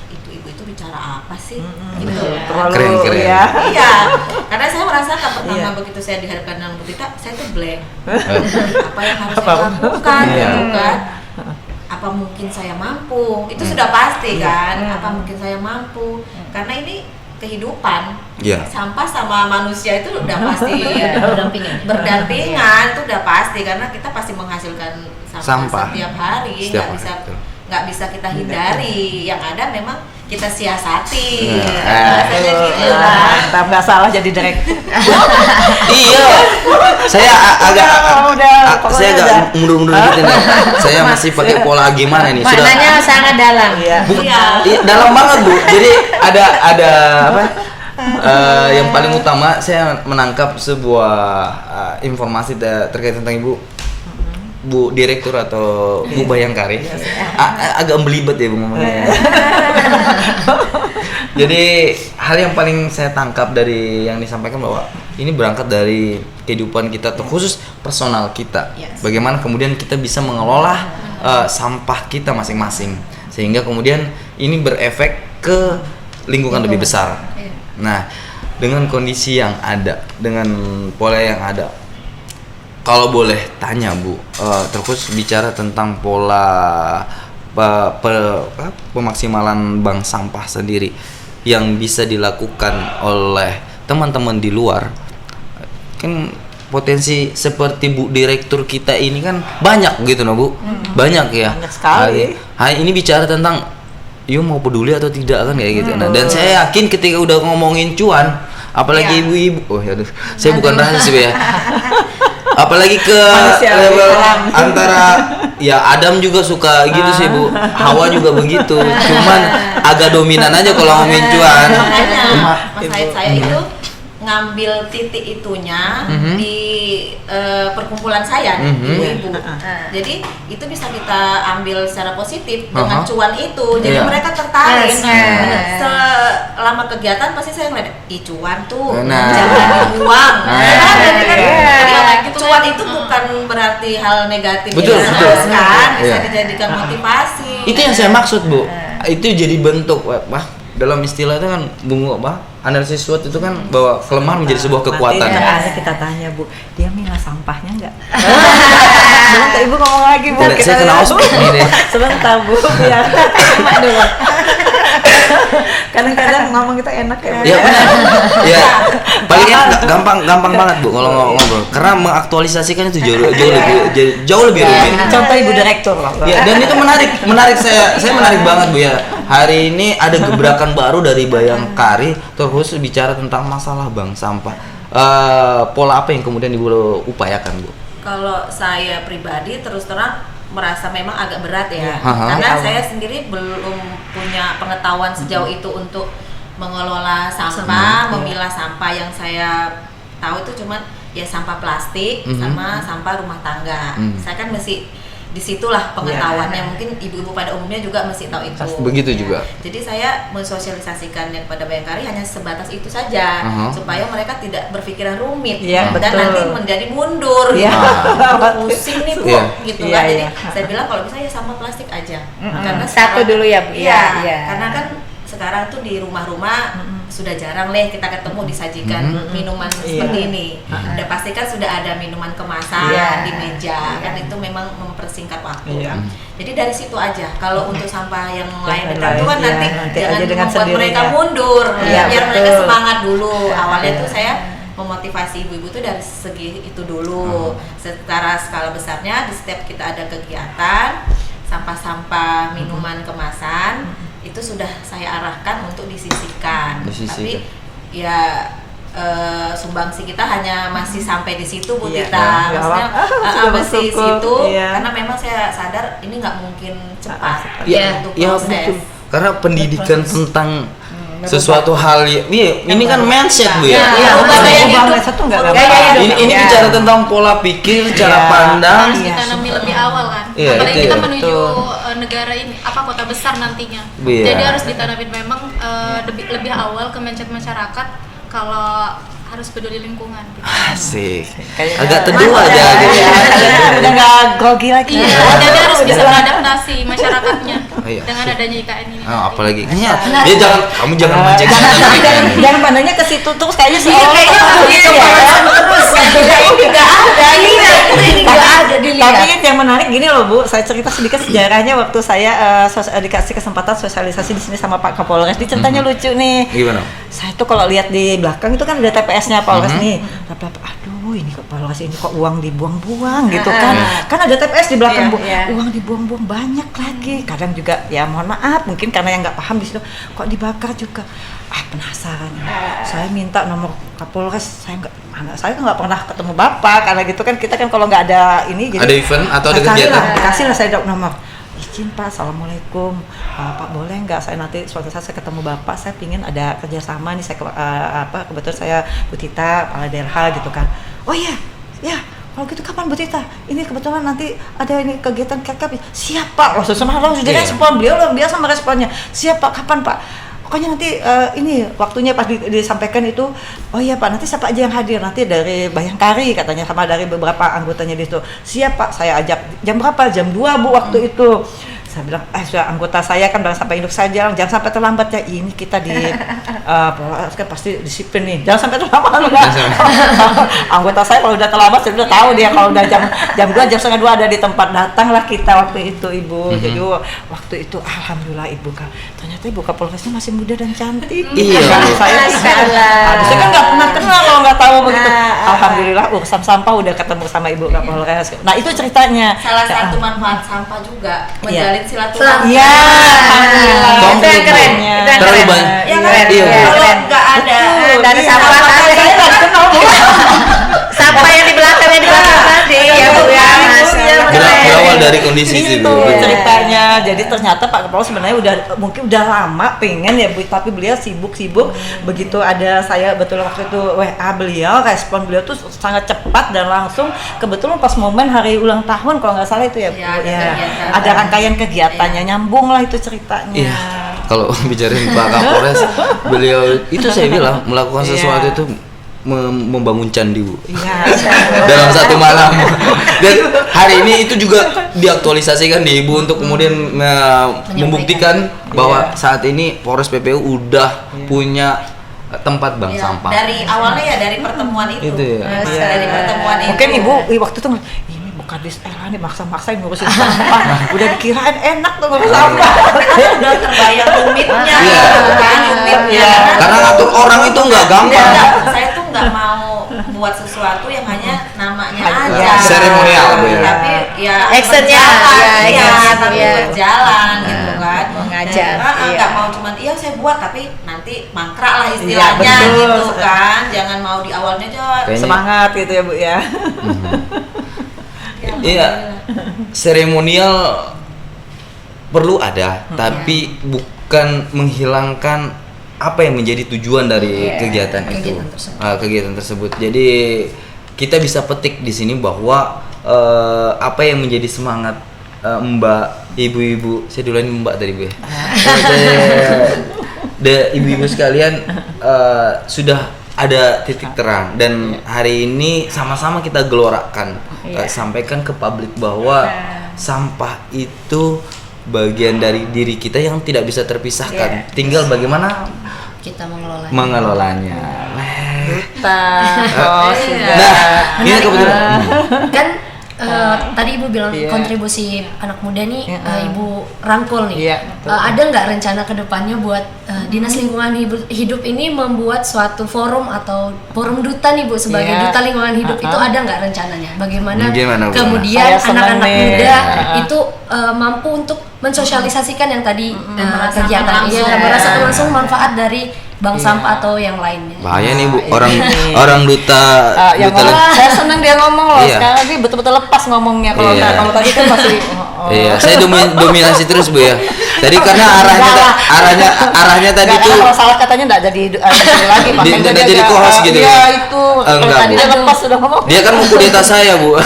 Speaker 6: itu ibu itu bicara apa sih? Gitu.
Speaker 4: Keren.
Speaker 6: Iya, karena saya merasakan pertama begitu saya dihadapkan dengan Bu Tita, saya tuh blank. Apa yang harus saya lakukan, gitu kan? Apa mungkin saya mampu? Itu sudah pasti kan? Apa mungkin saya mampu? Karena ini kehidupan, sampah sama manusia itu udah pasti berdampingan, itu udah pasti karena kita pasti menghasilkan sampah setiap hari, nggak bisa kita hindari. Yang ada memang kita siasati, rasanya gitu kan.
Speaker 2: Nggak salah jadi direktur.
Speaker 4: Iya, saya agak mundur-mundur gitu nih. Saya masih pakai pola gimana nih?
Speaker 3: Maknanya sangat dalam.
Speaker 4: Iya, dalam banget Bu. Jadi ada apa? Yang paling utama saya menangkap sebuah informasi terkait tentang Ibu Bu Direktur atau Bu Bayangkari. Agak belibet ya Bu ngomongnya. Jadi hal yang paling saya tangkap dari yang disampaikan bahwa ini berangkat dari kehidupan kita, terkhusus personal kita. Bagaimana kemudian kita bisa mengelola sampah kita masing-masing, sehingga kemudian ini berefek ke lingkungan lebih besar. Nah, dengan kondisi yang ada, dengan pola yang ada, kalau boleh tanya Bu, terkhusus bicara tentang pola pemaksimalan bank sampah sendiri yang bisa dilakukan oleh teman-teman di luar, kan potensi seperti Bu Direktur kita ini kan banyak gitu Bu, banyak ya.
Speaker 2: Banyak sekali.
Speaker 4: Ini bicara tentang you mau peduli atau tidak kan kayak gitu. Nah, dan saya yakin ketika udah ngomongin cuan, apalagi ibu-ibu, saya bukan rasis ya. Apalagi ke level antara Adam juga suka gitu sih Bu, Hawa juga begitu, cuman agak dominan aja kalau ngomongin cuan.
Speaker 6: Makanya saya itu ngambil titik itunya di perkumpulan saya ibu-ibu. Jadi itu bisa kita ambil secara positif dengan cuan itu. Jadi mereka tertarik. Selama kegiatan pasti saya ngeliat, cuan tuh jangan dibuang. Jadi cuan itu bukan berarti hal negatif.
Speaker 4: Betul.
Speaker 6: Kan bisa dijadikan motivasi.
Speaker 4: Itu yang saya maksud Bu. Itu jadi bentuk dalam istilah itu kan analisis SWOT itu kan bahwa kelemahan menjadi sebuah kekuatan.
Speaker 2: Nanti kita tanya Bu, dia milah sampahnya nggak? Sebentar Ibu ngomong lagi Bu.
Speaker 4: Saya kena ospek nih deh.
Speaker 2: Sebentar Bu, ya. Kadang-kadang ngomong kita enak ya Bu.
Speaker 4: Iya benar. Ya, paling gampang banget Bu kalau ngobrol. Karena mengaktualisasikan itu jauh lebih rumit.
Speaker 2: Contoh Ibu Direktur loh.
Speaker 4: Ya, dan itu menarik saya menarik banget Bu ya. Hari ini ada gebrakan baru dari Bayangkari terus bicara tentang masalah bank sampah. Pola apa yang kemudian Ibu upayakan Bu?
Speaker 6: Kalau saya pribadi terus terang merasa memang agak berat ya, karena saya sendiri belum punya pengetahuan sejauh itu untuk mengelola sampah, memilah sampah. Yang saya tahu itu cuma ya sampah plastik sama sampah rumah tangga. Saya kan masih disitulah pengetahuannya, mungkin ibu-ibu pada umumnya juga mesti tahu itu.
Speaker 4: Begitu juga.
Speaker 6: Jadi saya mensosialisasikannya kepada Bayangkari hanya sebatas itu saja, supaya mereka tidak berpikiran rumit dan nanti menjadi mundur. Pusing nih Bu, gitu kan. Jadi saya bilang kalau bisa ya sampah plastik aja. Karena
Speaker 3: satu dulu ya Bu.
Speaker 6: Karena kan sekarang tuh di rumah-rumah sudah jarang kita ketemu disajikan minuman seperti ini. Udah pasti kan sudah ada minuman kemasan di meja, kan itu memang mempersingkat waktu. Jadi dari situ aja. Kalau untuk sampah yang lain itu kan nanti jangan membuat mereka mundur, biar mereka semangat dulu. Awalnya tuh saya memotivasi ibu-ibu tuh dari segi itu dulu. Secara skala besarnya di setiap kita ada kegiatan sampah-sampah minuman kemasan itu sudah saya arahkan untuk disisihkan. Tapi ya sumbangsi kita hanya masih sampai di situ Bu Tita. Maksudnya masih situ karena memang saya sadar ini nggak mungkin cepat untuk proses.
Speaker 4: Karena pendidikan tentang sesuatu hal ini kan mindset Bu ya. Ini bicara tentang pola pikir, cara pandang.
Speaker 5: Harus ditanami lebih awal kan. Apalagi kita menuju negara ini kota besar nantinya. Jadi harus ditanamin memang lebih awal ke mindset masyarakat kalau harus peduli lingkungan gitu.
Speaker 4: Asik. Agak teduh aja gitu.
Speaker 2: Udah nggak grogi lagi.
Speaker 5: Iya, jadi harus bisa beradaptasi masyarakatnya dengan adanya IKN ini.
Speaker 4: Apalagi kamu jangan mancing.
Speaker 2: Jangan pandangnya ke situ terus kayaknya sih. Tapi yang menarik gini loh Bu, saya cerita sedikit sejarahnya waktu saya dikasih kesempatan sosialisasi di sini sama Pak Kapolres. Ceritanya lucu nih.
Speaker 4: Gimana?
Speaker 2: Saya tuh kalau lihat di belakang itu kan ada TPS-nya Polres nih. Aduh, ini kok Polres ini kok uang dibuang-buang gitu kan. Kan ada TPS di belakang Bu. Uang dibuang-buang banyak lagi. Kadang juga ya mohon maaf mungkin karena yang nggak paham di situ kok dibakar juga. Penasaran. Saya minta nomor Kapolres. Saya nggak pernah ketemu Bapak karena gitu kan kita kan kalau nggak ada ini jadi
Speaker 4: ada event atau ada kegiatan.
Speaker 2: Dikasih lah saya nomor. Izin Pak, Assalamualaikum Pak, boleh nggak saya nanti suatu saat saya ketemu Bapak, saya pingin ada kerjasama nih, saya kebetulan saya Bu Tita, kepala daerah gitu kan. Oh iya, kalau gitu kapan Bu Tita? Ini kebetulan nanti ada ini kegiatan KKP. Siap Pak, sudah respon, beliau luar biasa meresponnya. Siap Pak, kapan Pak? Pokoknya nanti ini waktunya pas disampaikan itu, oh iya Pak, nanti siapa aja yang hadir, nanti dari Bayangkari katanya sama dari beberapa anggotanya di situ. Siap Pak, saya ajak. Jam berapa? Jam 2 Bu waktu itu. Saya bilang, sudah anggota saya kan bilang sampai induk saja, jangan sampai terlambat ya. Ini kita di kan pasti disiplin nih, jangan sampai terlambat. Anggota saya kalau udah terlambat, saya udah tahu dia kalau udah jam 2, jam setengah 2 ada di tempat. Datanglah kita waktu itu Ibu. Jadi waktu itu alhamdulillah Ibu kan, ternyata Ibu Kapolresnya masih muda dan cantik.
Speaker 4: Iya.
Speaker 2: Saya kan nggak pernah kenal kalau nggak tahu begitu. Alhamdulillah urusan sampah udah ketemu sama Ibu Kapolres. Nah itu ceritanya.
Speaker 6: Salah satu manfaat sampah juga menjalin silaturahmi.
Speaker 2: Iya. Itu yang keren.
Speaker 4: Terlalu banyak.
Speaker 6: Kalau nggak ada
Speaker 3: dari sampah sampah yang di belakang tadi ya Bu ya.
Speaker 4: Berawal dari kondisi itu
Speaker 2: ceritanya. Jadi ternyata Pak Kapolres sebenarnya mungkin udah lama pengen ya Bu, tapi beliau sibuk. Begitu ada saya betul waktu itu WA beliau, respon beliau tuh sangat cepat dan langsung. Kebetulan pas momen hari ulang tahun kalau nggak salah itu ya Bu. Ada rangkaian kegiatannya, nyambung lah itu ceritanya.
Speaker 4: Iya. Kalau bicarain Pak Kapolres, beliau itu saya bilang melakukan sesuatu itu membangun candi Bu. Dalam satu malam. Dan hari ini itu juga diaktualisasikan di Ibu untuk kemudian membuktikan bahwa saat ini Polres PPU udah punya tempat bank sampah.
Speaker 6: Dari awalnya dari pertemuan itu. Dari pertemuan itu.
Speaker 2: Mungkin Ibu waktu itu ini bukan di Stella nih maksa-maksain ngurusin sampah. Udah dikirain enak tuh ngurus sampah.
Speaker 6: Udah terbayang rumitnya.
Speaker 4: Karena ngatur orang itu nggak gampang.
Speaker 6: Saya tuh nggak mau buat sesuatu yang hanya namanya aja.
Speaker 4: Seremonial Bu ya.
Speaker 6: Tapi ya
Speaker 3: actionnya
Speaker 6: tapi berjalan gitu kan.
Speaker 3: Mengajar.
Speaker 6: Nggak mau cuman saya buat tapi nanti mangkrak lah istilahnya gitu kan. Jangan mau di awalnya aja
Speaker 2: semangat gitu ya Bu ya.
Speaker 4: Iya. Seremonial perlu ada, tapi bukan menghilangkan apa yang menjadi tujuan dari kegiatan tersebut. Jadi kita bisa petik di sini bahwa apa yang menjadi semangat Mbak, ibu-ibu, saya duluan Mbak tadi Bu ya. Ibu-ibu sekalian sudah ada titik terang dan hari ini sama-sama kita gelorakan, sampaikan ke publik bahwa sampah itu bagian dari diri kita yang tidak bisa terpisahkan. Tinggal bagaimana
Speaker 1: kita mengelolanya.
Speaker 2: Oh, sudah.
Speaker 4: Nah, ini kebetulan.
Speaker 1: Kan tadi Ibu bilang kontribusi anak muda nih, Ibu rangkul nih. Ada nggak rencana kedepannya buat Dinas Lingkungan Hidup ini membuat suatu forum atau forum duta nih Bu, sebagai duta lingkungan hidup itu ada nggak rencananya? Bagaimana kemudian anak-anak muda itu mampu untuk mensosialisasikan yang tadi kegiatan ini, merasakan langsung manfaat dari bank sampah atau yang lainnya.
Speaker 4: Bahaya nih Bu, orang duta
Speaker 2: saya senang dia ngomong loh. Sekarang ini betul-betul lepas ngomongnya. Kalau tadi kan masih
Speaker 4: Iya, saya dominasi terus Bu ya. Tadi karena arahnya tadi tuh
Speaker 2: kalau salah katanya enggak jadi lagi, makanya
Speaker 4: dia jadi co-host gitu.
Speaker 2: Iya, itu.
Speaker 4: Enggak,
Speaker 2: tadi dia lepas sudah ngomong.
Speaker 4: Dia kan mengkudeta saya, Bu.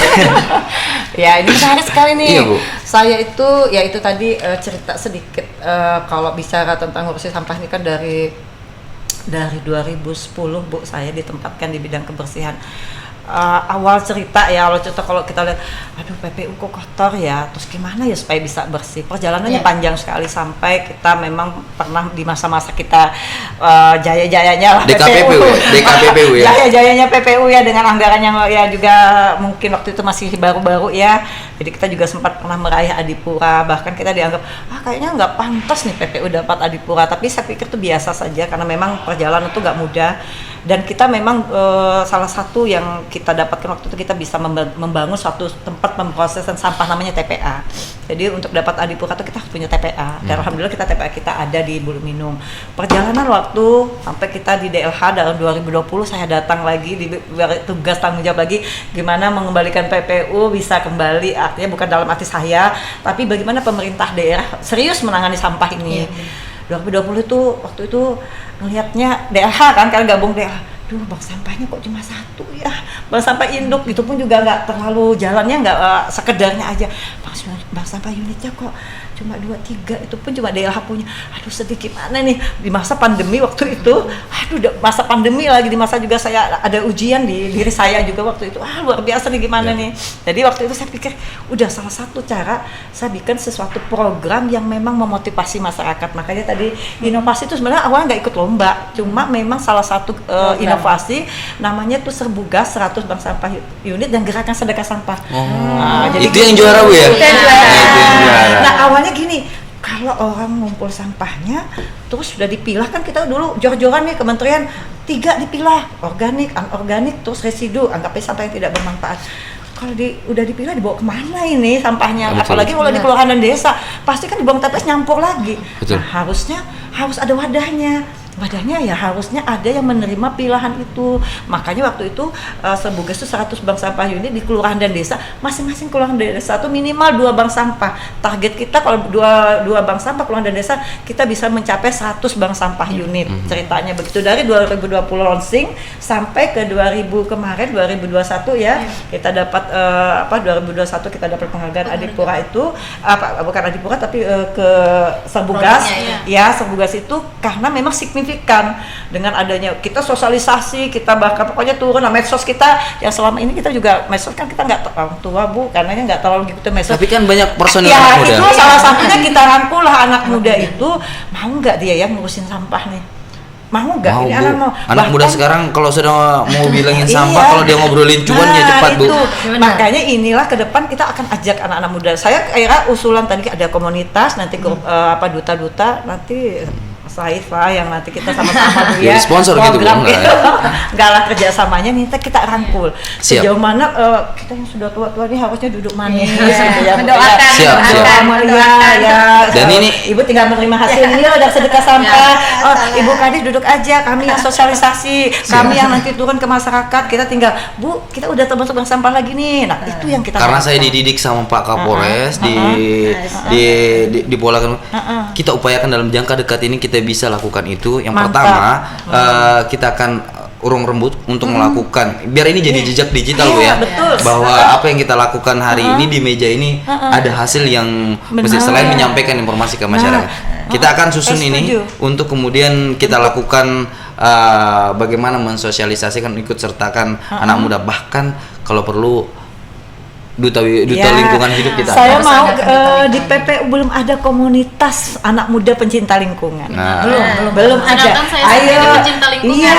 Speaker 2: Ya, ini menarik sekali nih.
Speaker 4: Iya, Bu.
Speaker 2: Saya itu tadi cerita sedikit kalau bicara tentang ngurusin sampah ini kan dari 2010 Bu, saya ditempatkan di bidang kebersihan. Awal cerita kalau kita lihat, aduh PPU kok kotor ya, terus gimana ya supaya bisa bersih. Perjalanannya panjang sekali sampai kita memang pernah di masa-masa kita jaya-jayanya lah
Speaker 4: DKPPU ya.
Speaker 2: Jaya-jayanya PPU ya, dengan anggaran yang ya juga mungkin waktu itu masih baru-baru ya. Jadi kita juga sempat pernah meraih Adipura, bahkan kita dianggap kayaknya nggak pantas nih PPU dapat Adipura, tapi saya pikir itu biasa saja karena memang perjalanan itu nggak mudah. Dan kita memang salah satu yang kita dapatkan waktu itu, kita bisa membangun suatu tempat pemrosesan sampah namanya TPA. Jadi untuk dapat Adipura itu kita harus punya TPA. Dan alhamdulillah TPA kita ada di Buluminung. Perjalanan waktu sampai kita di DLH dalam 2020 saya datang lagi di tugas tanggung jawab lagi gimana mengembalikan PPU bisa kembali, artinya bukan dalam arti saya, tapi bagaimana pemerintah daerah serius menangani sampah ini. 2020 itu waktu itu ngelihatnya DLH kan gabung DLH, bank sampahnya kok cuma satu ya, bank sampah induk itu pun juga nggak terlalu jalannya, nggak sekedarnya aja, bank sampah unitnya kok cuma 2-3, itu pun cuma DLH punya. Aduh sedih gimana nih di masa pandemi waktu itu, masa pandemi lagi, di masa juga saya ada ujian di diri saya juga waktu itu, luar biasa nih gimana nih. Jadi waktu itu saya pikir udah salah satu cara saya bikin sesuatu program yang memang memotivasi masyarakat. Makanya tadi inovasi itu sebenarnya awalnya nggak ikut lomba, cuma memang salah satu inovasi namanya tuh Serbu Gas 100 bank sampah unit dan gerakan sedekah sampah.
Speaker 4: Jadi itu yang juara Bu ya?
Speaker 2: Nah awalnya gini, kalau orang ngumpul sampahnya terus sudah dipilah, kan kita dulu jor-joran nih kementerian 3 dipilah, organik, anorganik, terus residu, anggapnya sampah yang tidak bermanfaat. Kalau udah dipilah dibawa kemana ini sampahnya? Apalagi kalau di kelurahan dan desa, pasti kan dibuang TPS nyampur lagi. Nah, harusnya harus ada wadahnya ya, harusnya ada yang menerima pilahan itu. Makanya waktu itu Serbugas itu 100 bank sampah unit di kelurahan dan desa, masing-masing kelurahan dan desa itu minimal 2 bank sampah. Target kita kalau 2 bank sampah kelurahan dan desa, kita bisa mencapai 100 bank sampah unit. Ceritanya begitu, dari 2020 launching sampai ke 2000 kemarin 2021 ya. Kita dapat 2021 kita dapat penghargaan Adipura itu, bukan Adipura tapi ke Serbugas. Ya, Serbugas itu karena memang signifikan dengan adanya kita sosialisasi, kita bahkan pokoknya turun medsos kita yang selama ini kita juga medsos kan kita nggak terlalu tua Bu, karena nggak terlalu ngikutin medsos.
Speaker 4: Tapi kan banyak personil
Speaker 2: anak
Speaker 4: muda.
Speaker 2: Itu salah satunya kita rangkul lah anak muda itu, mau nggak dia ngurusin sampah nih? Mau nggak?
Speaker 4: Ini
Speaker 2: anak
Speaker 4: muda sekarang kalau sudah mau bilangin sampah, kalau dia ngobrolin cuan ya cepat Bu.
Speaker 2: Makanya inilah ke depan kita akan ajak anak-anak muda. Saya kira usulan tadi ada komunitas, nanti grup duta-duta, nanti Saif lah yang nanti kita sama-sama
Speaker 4: ya sponsor gitu Bu,
Speaker 2: enggak lah, kerjasamanya nih kita rangkul. Sejauh mana kita yang sudah tua-tua ini harusnya duduk manis gitu ya.
Speaker 3: Mendoakan.
Speaker 2: Ya.
Speaker 4: Dan ini
Speaker 2: Ibu tinggal menerima hasilnya dari sedekah sampah. Ibu Kadis duduk aja, kami yang sosialisasi, kami yang nanti turun ke masyarakat, kita tinggal, Bu, kita udah termasuk bank sampah lagi nih. Nah, itu yang kita
Speaker 4: karena saya dididik sama Pak Kapolres di Polakan. Kita upayakan dalam jangka dekat ini kita bisa lakukan itu. Yang pertama, kita akan urung rembut untuk melakukan, biar ini jadi jejak digital Bu ya, bahwa apa yang kita lakukan hari ini di meja ini ada hasil yang selain menyampaikan informasi ke masyarakat. Kita akan susun ini untuk kemudian kita lakukan bagaimana mensosialisasikan, ikut sertakan anak muda, bahkan kalau perlu duta lingkungan hidup kita.
Speaker 2: Saya
Speaker 1: Harus
Speaker 2: mau
Speaker 1: ada
Speaker 2: di PPU belum ada komunitas anak muda pencinta lingkungan.
Speaker 4: Nah.
Speaker 2: Belum ada.
Speaker 5: Sedangkan saya sendiri pencinta lingkungan.
Speaker 2: Iya,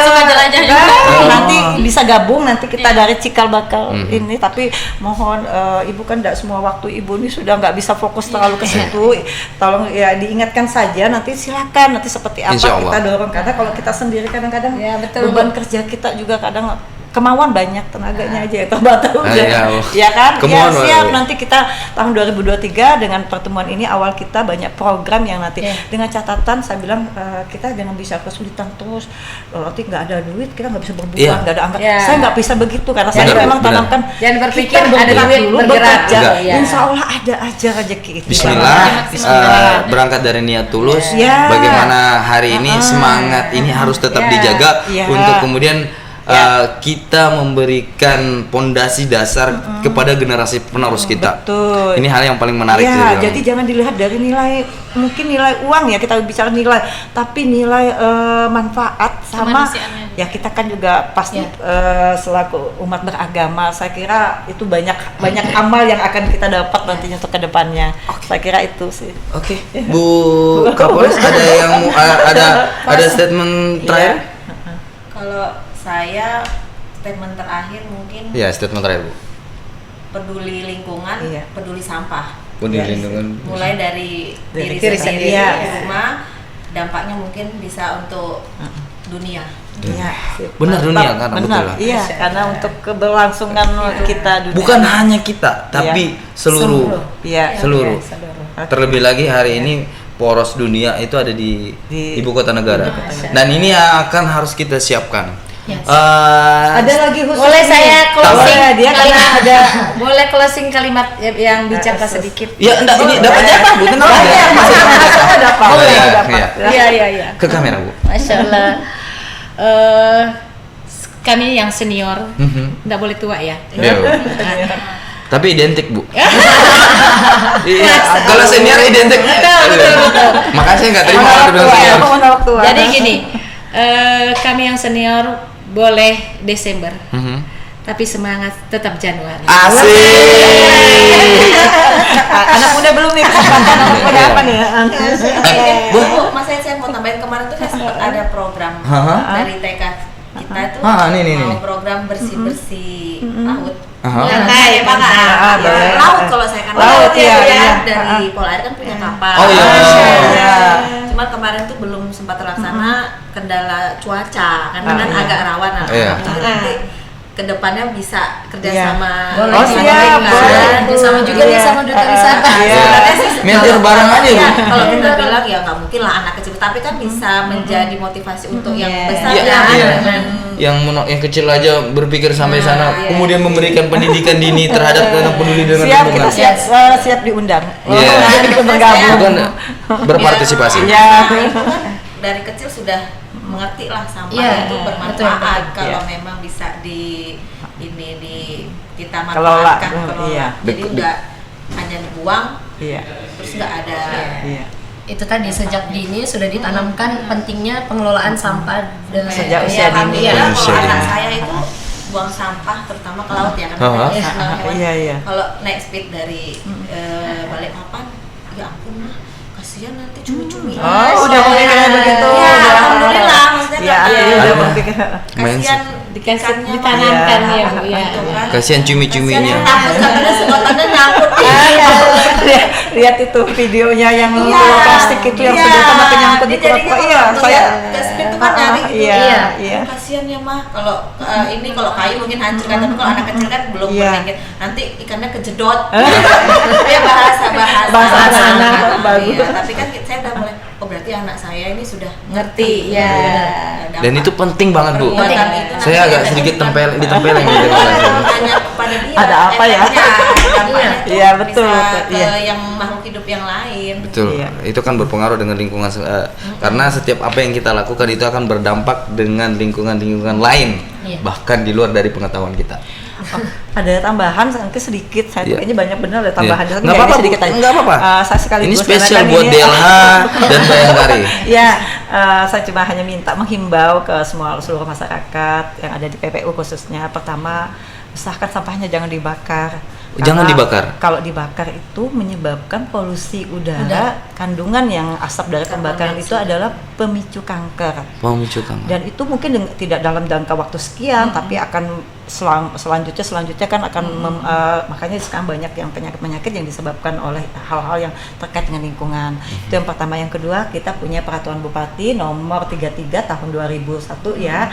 Speaker 5: Suka jelajah juga.
Speaker 2: Nanti bisa gabung, nanti kita dari Cikal Bakal ini. Tapi mohon ibu kan tidak semua waktu ibu ini sudah nggak bisa fokus terlalu ke situ. Tolong ya diingatkan saja. Nanti silakan nanti seperti apa
Speaker 4: Insya Allah.
Speaker 2: kita dorong. Karena kalau kita sendiri kadang-kadang
Speaker 3: Ya, betul,
Speaker 2: beban kerja kita juga kadang kemauan banyak, tenaganya aja yang terbatas.
Speaker 4: Iya.
Speaker 2: Ya kan?
Speaker 4: Kemauan,
Speaker 2: Ya siap,
Speaker 4: Pak.
Speaker 2: nanti kita tahun 2023 dengan pertemuan ini awal kita banyak program yang nanti dengan catatan saya bilang kita jangan bisa kesulitan terus. Nanti nggak ada duit, kita nggak bisa berbuat,
Speaker 4: Iya.
Speaker 2: nggak ada angka.
Speaker 3: Iya.
Speaker 2: Saya nggak bisa begitu karena saya
Speaker 4: Benar,
Speaker 2: memang
Speaker 4: benar.
Speaker 2: tanamkan
Speaker 3: Jangan berpikir
Speaker 2: kita
Speaker 3: ada
Speaker 2: bergerak
Speaker 3: duit,
Speaker 2: dulu,
Speaker 3: bergerak.
Speaker 2: bekerja.
Speaker 3: Iya.
Speaker 2: Insya Allah ada aja rezeki itu.
Speaker 4: Bismillah,
Speaker 5: Bismillah.
Speaker 4: berangkat dari niat tulus.
Speaker 2: Ya.
Speaker 4: Bagaimana hari ini semangat ini harus tetap
Speaker 3: Ya.
Speaker 4: dijaga
Speaker 2: Ya.
Speaker 4: untuk kemudian kita memberikan pondasi dasar kepada generasi penerus kita.
Speaker 2: Betul.
Speaker 4: Ini hal yang paling menarik.
Speaker 2: Ya,
Speaker 4: saya bilang.
Speaker 2: jadi jangan dilihat dari nilai, mungkin nilai uang ya kita bicara nilai, tapi nilai manfaat sama
Speaker 5: Kemanusiaannya.
Speaker 2: ya kita kan juga pasti selaku umat beragama, saya kira itu banyak amal yang akan kita dapat nantinya untuk kedepannya. Saya kira itu sih.
Speaker 4: Oke, Bu Kapolres ada yang ada statement terakhir?
Speaker 6: Kalau saya statement terakhir mungkin
Speaker 4: Ya, statement terakhir, Bu.
Speaker 6: peduli lingkungan,
Speaker 2: Iya.
Speaker 6: peduli sampah.
Speaker 4: Peduli
Speaker 2: Ya.
Speaker 4: lingkungan.
Speaker 6: Mulai dari
Speaker 2: Dari
Speaker 6: diri
Speaker 2: diri
Speaker 6: sendiri
Speaker 2: sendiri,
Speaker 6: di
Speaker 2: ya.
Speaker 6: rumah, dampaknya mungkin bisa untuk dunia.
Speaker 2: Iya. sip.
Speaker 4: Benar,
Speaker 2: Mantap.
Speaker 4: dunia kan,
Speaker 2: Benar.
Speaker 4: betul lah.
Speaker 2: Iya, karena untuk keberlangsungan kita dunia.
Speaker 4: Bukan hanya kita, tapi seluruh.
Speaker 2: Iya.
Speaker 4: Seluruh.
Speaker 2: Oke.
Speaker 4: Terlebih lagi hari ini poros dunia itu ada di ibu kota negara. Dan ini yang akan harus kita siapkan.
Speaker 1: Yes.
Speaker 2: Ada lagi khusus
Speaker 3: Boleh
Speaker 2: nih.
Speaker 3: saya closing
Speaker 2: Boleh, dia karena ada
Speaker 3: boleh closing kalimat yang bicara sedikit.
Speaker 4: Ya, enggak, ini dapat jatah, Bu. Tenang aja.
Speaker 2: Masih dapat.
Speaker 4: Oh, iya,
Speaker 2: dapat.
Speaker 4: iya.
Speaker 3: Iya.
Speaker 4: Ke kamera, Bu.
Speaker 3: Masya Allah. Kami yang senior, nggak boleh tua ya.
Speaker 4: Iya, Bu. Tapi identik, Bu. Iya, kalau senior identik.
Speaker 3: Betul.
Speaker 4: Makanya saya nggak terima kalau bilang senior.
Speaker 2: Menolak tua.
Speaker 3: Jadi gini, kami yang senior boleh Desember, tapi semangat tetap Januari.
Speaker 4: Asik.
Speaker 2: Anak muda belum nih kesempatan anak muda apa nih?
Speaker 6: Bu, Mas saya mau tambahin kemarin tuh kan sempat ada program dari TK kita tuh
Speaker 4: nih.
Speaker 6: mau program bersih-bersih laut.
Speaker 3: Lantai, Pak.
Speaker 6: Laut kalau saya kan
Speaker 2: Laut, iya, iya.
Speaker 6: dari Polair kan punya kapal.
Speaker 4: Oh, iya.
Speaker 2: Iya.
Speaker 6: Cuma kemarin tuh belum sempat terlaksana kendala cuaca karena kan agak rawan.
Speaker 4: Iya.
Speaker 6: Nanti kedepannya bisa
Speaker 2: Iya.
Speaker 6: kerjasama.
Speaker 2: Boleh. Oh, siap, boleh.
Speaker 1: Sama juga nih sama duta wisata.
Speaker 6: Sebenarnya sih
Speaker 4: Mintir barang aja, Bu.
Speaker 6: kalau kita bilang ya nggak mungkin lah anak kecil, tapi kan bisa menjadi motivasi untuk yang besar
Speaker 4: Iya,
Speaker 6: ya.
Speaker 4: iya.
Speaker 6: Dengan
Speaker 4: Yang kecil aja berpikir sampai sana, kemudian memberikan pendidikan dini terhadap anak peduli dengan
Speaker 2: Siap,
Speaker 4: lingkungan.
Speaker 2: kita siap diundang.
Speaker 4: Iya.
Speaker 2: Nanti kita bergabung.
Speaker 4: Bukan berpartisipasi.
Speaker 2: Ya.
Speaker 6: dari kecil sudah mengerti lah sampah
Speaker 1: Iya,
Speaker 6: itu
Speaker 1: betul,
Speaker 6: bermanfaat
Speaker 1: betul.
Speaker 6: kalau
Speaker 2: Iya.
Speaker 6: memang bisa kita
Speaker 2: Kelola,
Speaker 6: manfaatkan, kelola.
Speaker 2: iya.
Speaker 6: Jadi enggak hanya dibuang
Speaker 2: Iya.
Speaker 6: terus nggak ada
Speaker 2: Iya.
Speaker 1: Itu tadi sejak dini sudah ditanamkan pentingnya pengelolaan sampah dengan
Speaker 2: Sejak usia dini.
Speaker 6: ya,
Speaker 4: Usia
Speaker 6: kalau anak
Speaker 4: dini.
Speaker 6: saya itu buang sampah terutama ke laut ya kan.
Speaker 2: Iya, iya.
Speaker 6: Kalau naik speed dari Balikpapan, ya ampun mah kasihan nanti cumi-cumi.
Speaker 2: Oh, udah memikirkan begitu.
Speaker 6: Ya,
Speaker 2: Udah.
Speaker 6: alhamdulillah maksudnya
Speaker 2: Ya,
Speaker 6: kan,
Speaker 2: udah berpikir.
Speaker 6: kasihan
Speaker 3: Dikasih
Speaker 6: ikannya
Speaker 3: ditanamkan
Speaker 2: Iya.
Speaker 3: ya, Bu ya.
Speaker 6: gitu kan.
Speaker 4: Kasihan cumi-cuminya.
Speaker 6: Takut katanya sedotannya nyangkut.
Speaker 2: Lihat itu videonya yang
Speaker 6: Iya.
Speaker 2: plastik itu yang sedotan makin nyangkut di
Speaker 6: Dia jadinya
Speaker 2: kuat. Iya,
Speaker 6: waktu
Speaker 2: saya
Speaker 6: ke speed tuh kan nyari gitu.
Speaker 2: Iya, iya.
Speaker 6: Kasihan ya mah kalau ini kalau kayu mungkin hancur kan, tapi kalau anak kecil kan belum
Speaker 2: Iya.
Speaker 6: berpikir nanti ikannya kejedot. Ya bahasa
Speaker 2: Bahasa anak, bagus.
Speaker 6: Iya, tapi kan saya udah mulai oh berarti anak saya ini sudah
Speaker 3: Ngerti, ya.
Speaker 4: Dan itu penting banget, Bu.
Speaker 6: Perbuatan itu
Speaker 4: Saya
Speaker 6: nanti
Speaker 4: agak
Speaker 6: ada
Speaker 4: sedikit
Speaker 6: impact.
Speaker 4: ditempelin gitu.
Speaker 6: Hanya kepada dia.
Speaker 2: Ada apa ya?
Speaker 6: efeknya, dampaknya tuh
Speaker 2: Iya, betul,
Speaker 6: bisa
Speaker 2: betul.
Speaker 6: ke
Speaker 2: Iya.
Speaker 6: yang makhluk hidup yang lain.
Speaker 4: Betul.
Speaker 2: Iya.
Speaker 4: Itu kan berpengaruh dengan lingkungan karena setiap apa yang kita lakukan itu akan berdampak dengan lingkungan lain,
Speaker 1: Iya.
Speaker 4: bahkan di luar dari pengetahuan kita.
Speaker 2: Ada tambahan nanti sedikit. Saya
Speaker 4: Iya.
Speaker 2: kayaknya banyak benar ada tambahan.
Speaker 4: Iya.
Speaker 2: Tapi
Speaker 4: Nggak apa-apa, Bu.
Speaker 2: sedikit aja.
Speaker 4: Nggak apa-apa.
Speaker 2: Saya sekaligus
Speaker 4: Ini spesial
Speaker 2: karena kan
Speaker 4: buat
Speaker 2: ini-
Speaker 4: DLH dan Bayangkari.
Speaker 2: Ya, saya cuma hanya minta menghimbau ke seluruh masyarakat yang ada di PPU khususnya. Pertama, usahakan sampahnya jangan dibakar.
Speaker 4: Jangan dibakar.
Speaker 2: Kalau dibakar itu menyebabkan polusi udara. Kandungan yang asap dari pembakaran itu adalah pemicu kanker. Dan itu mungkin tidak dalam jangka waktu sekian, tapi akan selanjutnya kan akan makanya sekarang banyak yang penyakit yang disebabkan oleh hal-hal yang terkait dengan lingkungan. Itu yang pertama. Yang kedua, kita punya peraturan Bupati nomor 33 tahun 2001 ya,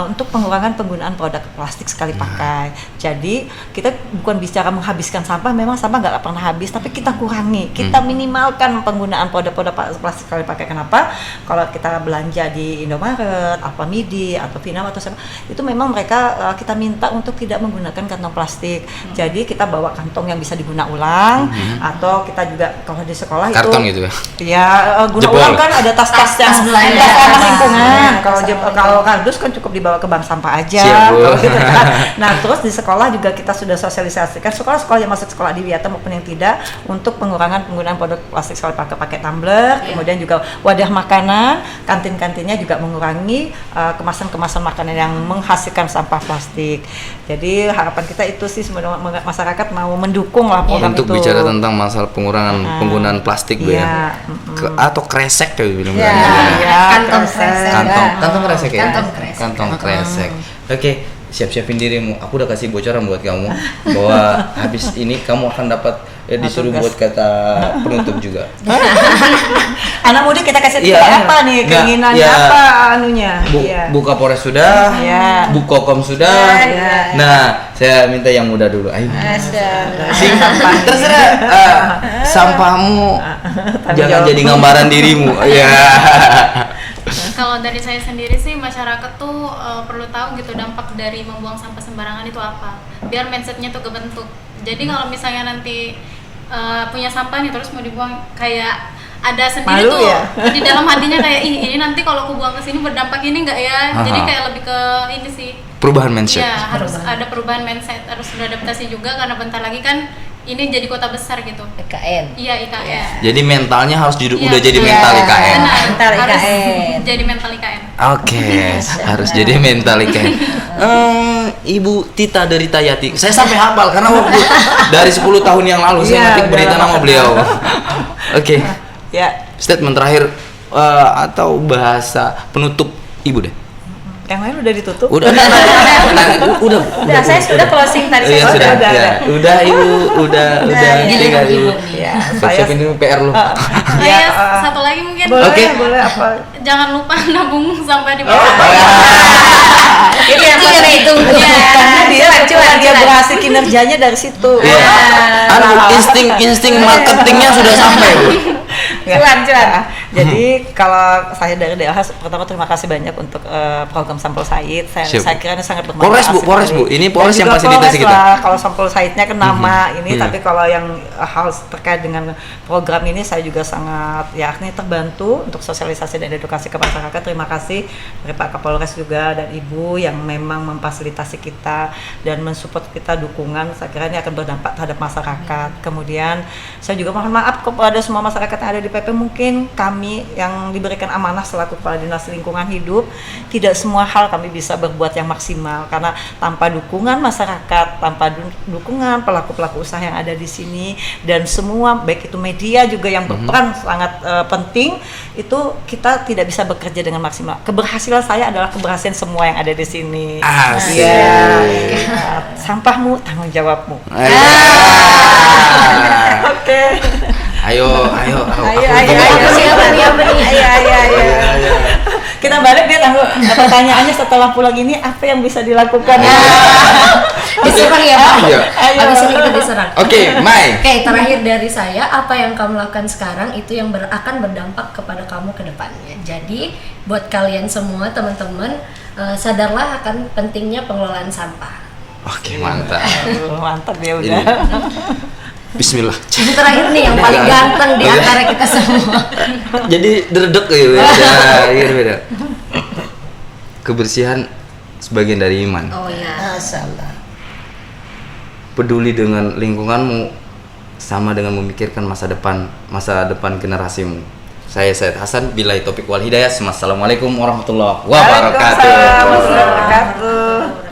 Speaker 2: untuk pengurangan penggunaan produk plastik sekali pakai. Jadi kita bukan bicara menghabiskan sampah, memang sampah nggak pernah habis, tapi kita kurangi, kita minimalkan penggunaan produk-produk plastik sekali pakai. Kenapa? Kalau kita belanja di Indomaret, Alfamidi atau Vinam atau siapa, itu memang mereka kita minta untuk tidak menggunakan kantong plastik. Jadi kita bawa kantong yang bisa diguna ulang, atau kita juga kalau di sekolah
Speaker 4: karton
Speaker 2: itu
Speaker 4: gitu ya.
Speaker 2: Ya, guna ulang kan ada tas-tas yang ramah lingkungan. Kalau kardus kan cukup dibawa ke bank sampah aja. Gitu kan. Nah, terus di sekolah juga kita sudah sosialisasikan sekolah yang masuk sekolah adiwiyata maupun yang tidak, untuk pengurangan penggunaan produk plastik sekali pakai tumbler, kemudian juga wadah makanan, kantin-kantinnya juga mengurangi kemasan-kemasan makanan yang menghasilkan sampah plastik. Jadi harapan kita itu sih sebenarnya masyarakat mau mendukung lah program
Speaker 4: untuk
Speaker 2: itu.
Speaker 4: bicara tentang masalah pengurangan penggunaan plastik ya. Atau kresek kayak bilang.
Speaker 1: Kantong kresek.
Speaker 4: Kantong kresek ya.
Speaker 1: Kantong kresek.
Speaker 4: Oke. Siap-siapin dirimu. Aku udah kasih bocoran buat kamu bahwa habis ini kamu akan dapat disuruh buat kata penutup juga.
Speaker 2: Anak muda kita kasih apa nih keinginannya, apa anunya?
Speaker 4: Buka Polres sudah, Bukokom sudah. Nah, saya minta yang muda dulu. Ayo. Terserah. Sampahmu jangan jadi gambaran dirimu. Ya.
Speaker 5: Kalau dari saya sendiri sih, masyarakat tuh perlu tahu gitu dampak dari membuang sampah sembarangan itu apa, biar mindsetnya tuh kebentuk. Jadi kalau misalnya nanti punya sampah nih terus mau dibuang, kayak ada sendiri
Speaker 2: malu
Speaker 5: tuh
Speaker 2: ya?
Speaker 5: di dalam hatinya kayak ini nanti kalau aku buang ke sini berdampak ini enggak ya. Jadi kayak lebih ke ini sih,
Speaker 4: perubahan mindset.
Speaker 5: Ya, harus ada perubahan mindset, harus beradaptasi juga karena bentar lagi kan ini jadi kota besar gitu.
Speaker 3: IKN.
Speaker 5: Iya, IKN.
Speaker 4: Jadi mentalnya harus udah jadi mental IKN.
Speaker 5: Benar,
Speaker 3: Mental
Speaker 5: harus
Speaker 3: IKN.
Speaker 5: jadi mental IKN.
Speaker 4: Oke, harus jadi mental IKN. Ibu Tita dari Tayati. Saya sampai hafal karena waktu dari 10 tahun yang lalu saya ngetik berita nama beliau. Oke.
Speaker 2: Ya.
Speaker 4: Statement terakhir atau bahasa penutup Ibu deh.
Speaker 2: Yang lain udah ditutup?
Speaker 4: Udah,
Speaker 3: saya sudah closing tadi.
Speaker 4: Iya,
Speaker 3: Saya
Speaker 4: udah Ibu, udah tinggal Ibu.
Speaker 2: Ya,
Speaker 4: Siapin dulu PR lu.
Speaker 5: Ya, satu lagi mungkin.
Speaker 2: Boleh apa?
Speaker 5: Jangan lupa nabung sampah di bawah.
Speaker 3: Itu yang itu.
Speaker 2: Karena dia berhasil kinerjanya dari situ.
Speaker 4: Insting marketingnya sudah sampai, Bu.
Speaker 3: Cuan.
Speaker 2: Jadi kalau saya dari DLH, pertama terima kasih banyak untuk program Sampul Said. Saya kira ini sangat bermanfaat.
Speaker 4: Polres Bu, ini Polres yang fasilitasi kita.
Speaker 2: Lah, kalau Sampul Saidnya kan nama ini, tapi kalau yang hal terkait dengan program ini saya juga sangat ini terbantu untuk sosialisasi dan edukasi ke masyarakat. Terima kasih dari Pak Kapolres juga dan Ibu yang memang memfasilitasi kita dan mensupport kita dukungan. Saya kira ini akan berdampak terhadap masyarakat. Kemudian saya juga mohon maaf kepada semua masyarakat yang ada di PP, mungkin kami yang diberikan amanah selaku Kepala Dinas Lingkungan Hidup, tidak semua hal kami bisa berbuat yang maksimal karena tanpa dukungan masyarakat, tanpa dukungan pelaku-pelaku usaha yang ada di sini dan semua baik itu media juga yang berperan sangat penting, itu kita tidak bisa bekerja dengan maksimal. Keberhasilan saya adalah keberhasilan semua yang ada di sini. Sampahmu tanggung jawabmu. Oke.
Speaker 4: Ayo.
Speaker 2: Kita balik dia pertanyaannya setelah pulang ini apa yang bisa dilakukan?
Speaker 1: Diserang ya Pak.
Speaker 2: Habis
Speaker 1: ini kita diserang.
Speaker 4: Oke, Mai.
Speaker 1: Oke, terakhir dari saya, apa yang kamu lakukan sekarang itu yang akan berdampak kepada kamu ke depannya. Jadi buat kalian semua teman-teman, sadarlah akan pentingnya pengelolaan sampah.
Speaker 4: Oke, mantap.
Speaker 2: Mantap ya udah.
Speaker 4: Bismillah.
Speaker 1: Ini terakhir nih yang paling ganteng di antara kita semua.
Speaker 4: Jadi derdek ya, beda. Kebersihan sebagian dari iman.
Speaker 1: Oh iya.
Speaker 3: Masalah.
Speaker 4: Peduli dengan lingkunganmu sama dengan memikirkan masa depan generasimu. Saya Said Hasan, billahi taufiq wal hidayah. Assalamualaikum warahmatullahi wabarakatuh.
Speaker 2: Waalaikumsalam warahmatullahi wabarakatuh.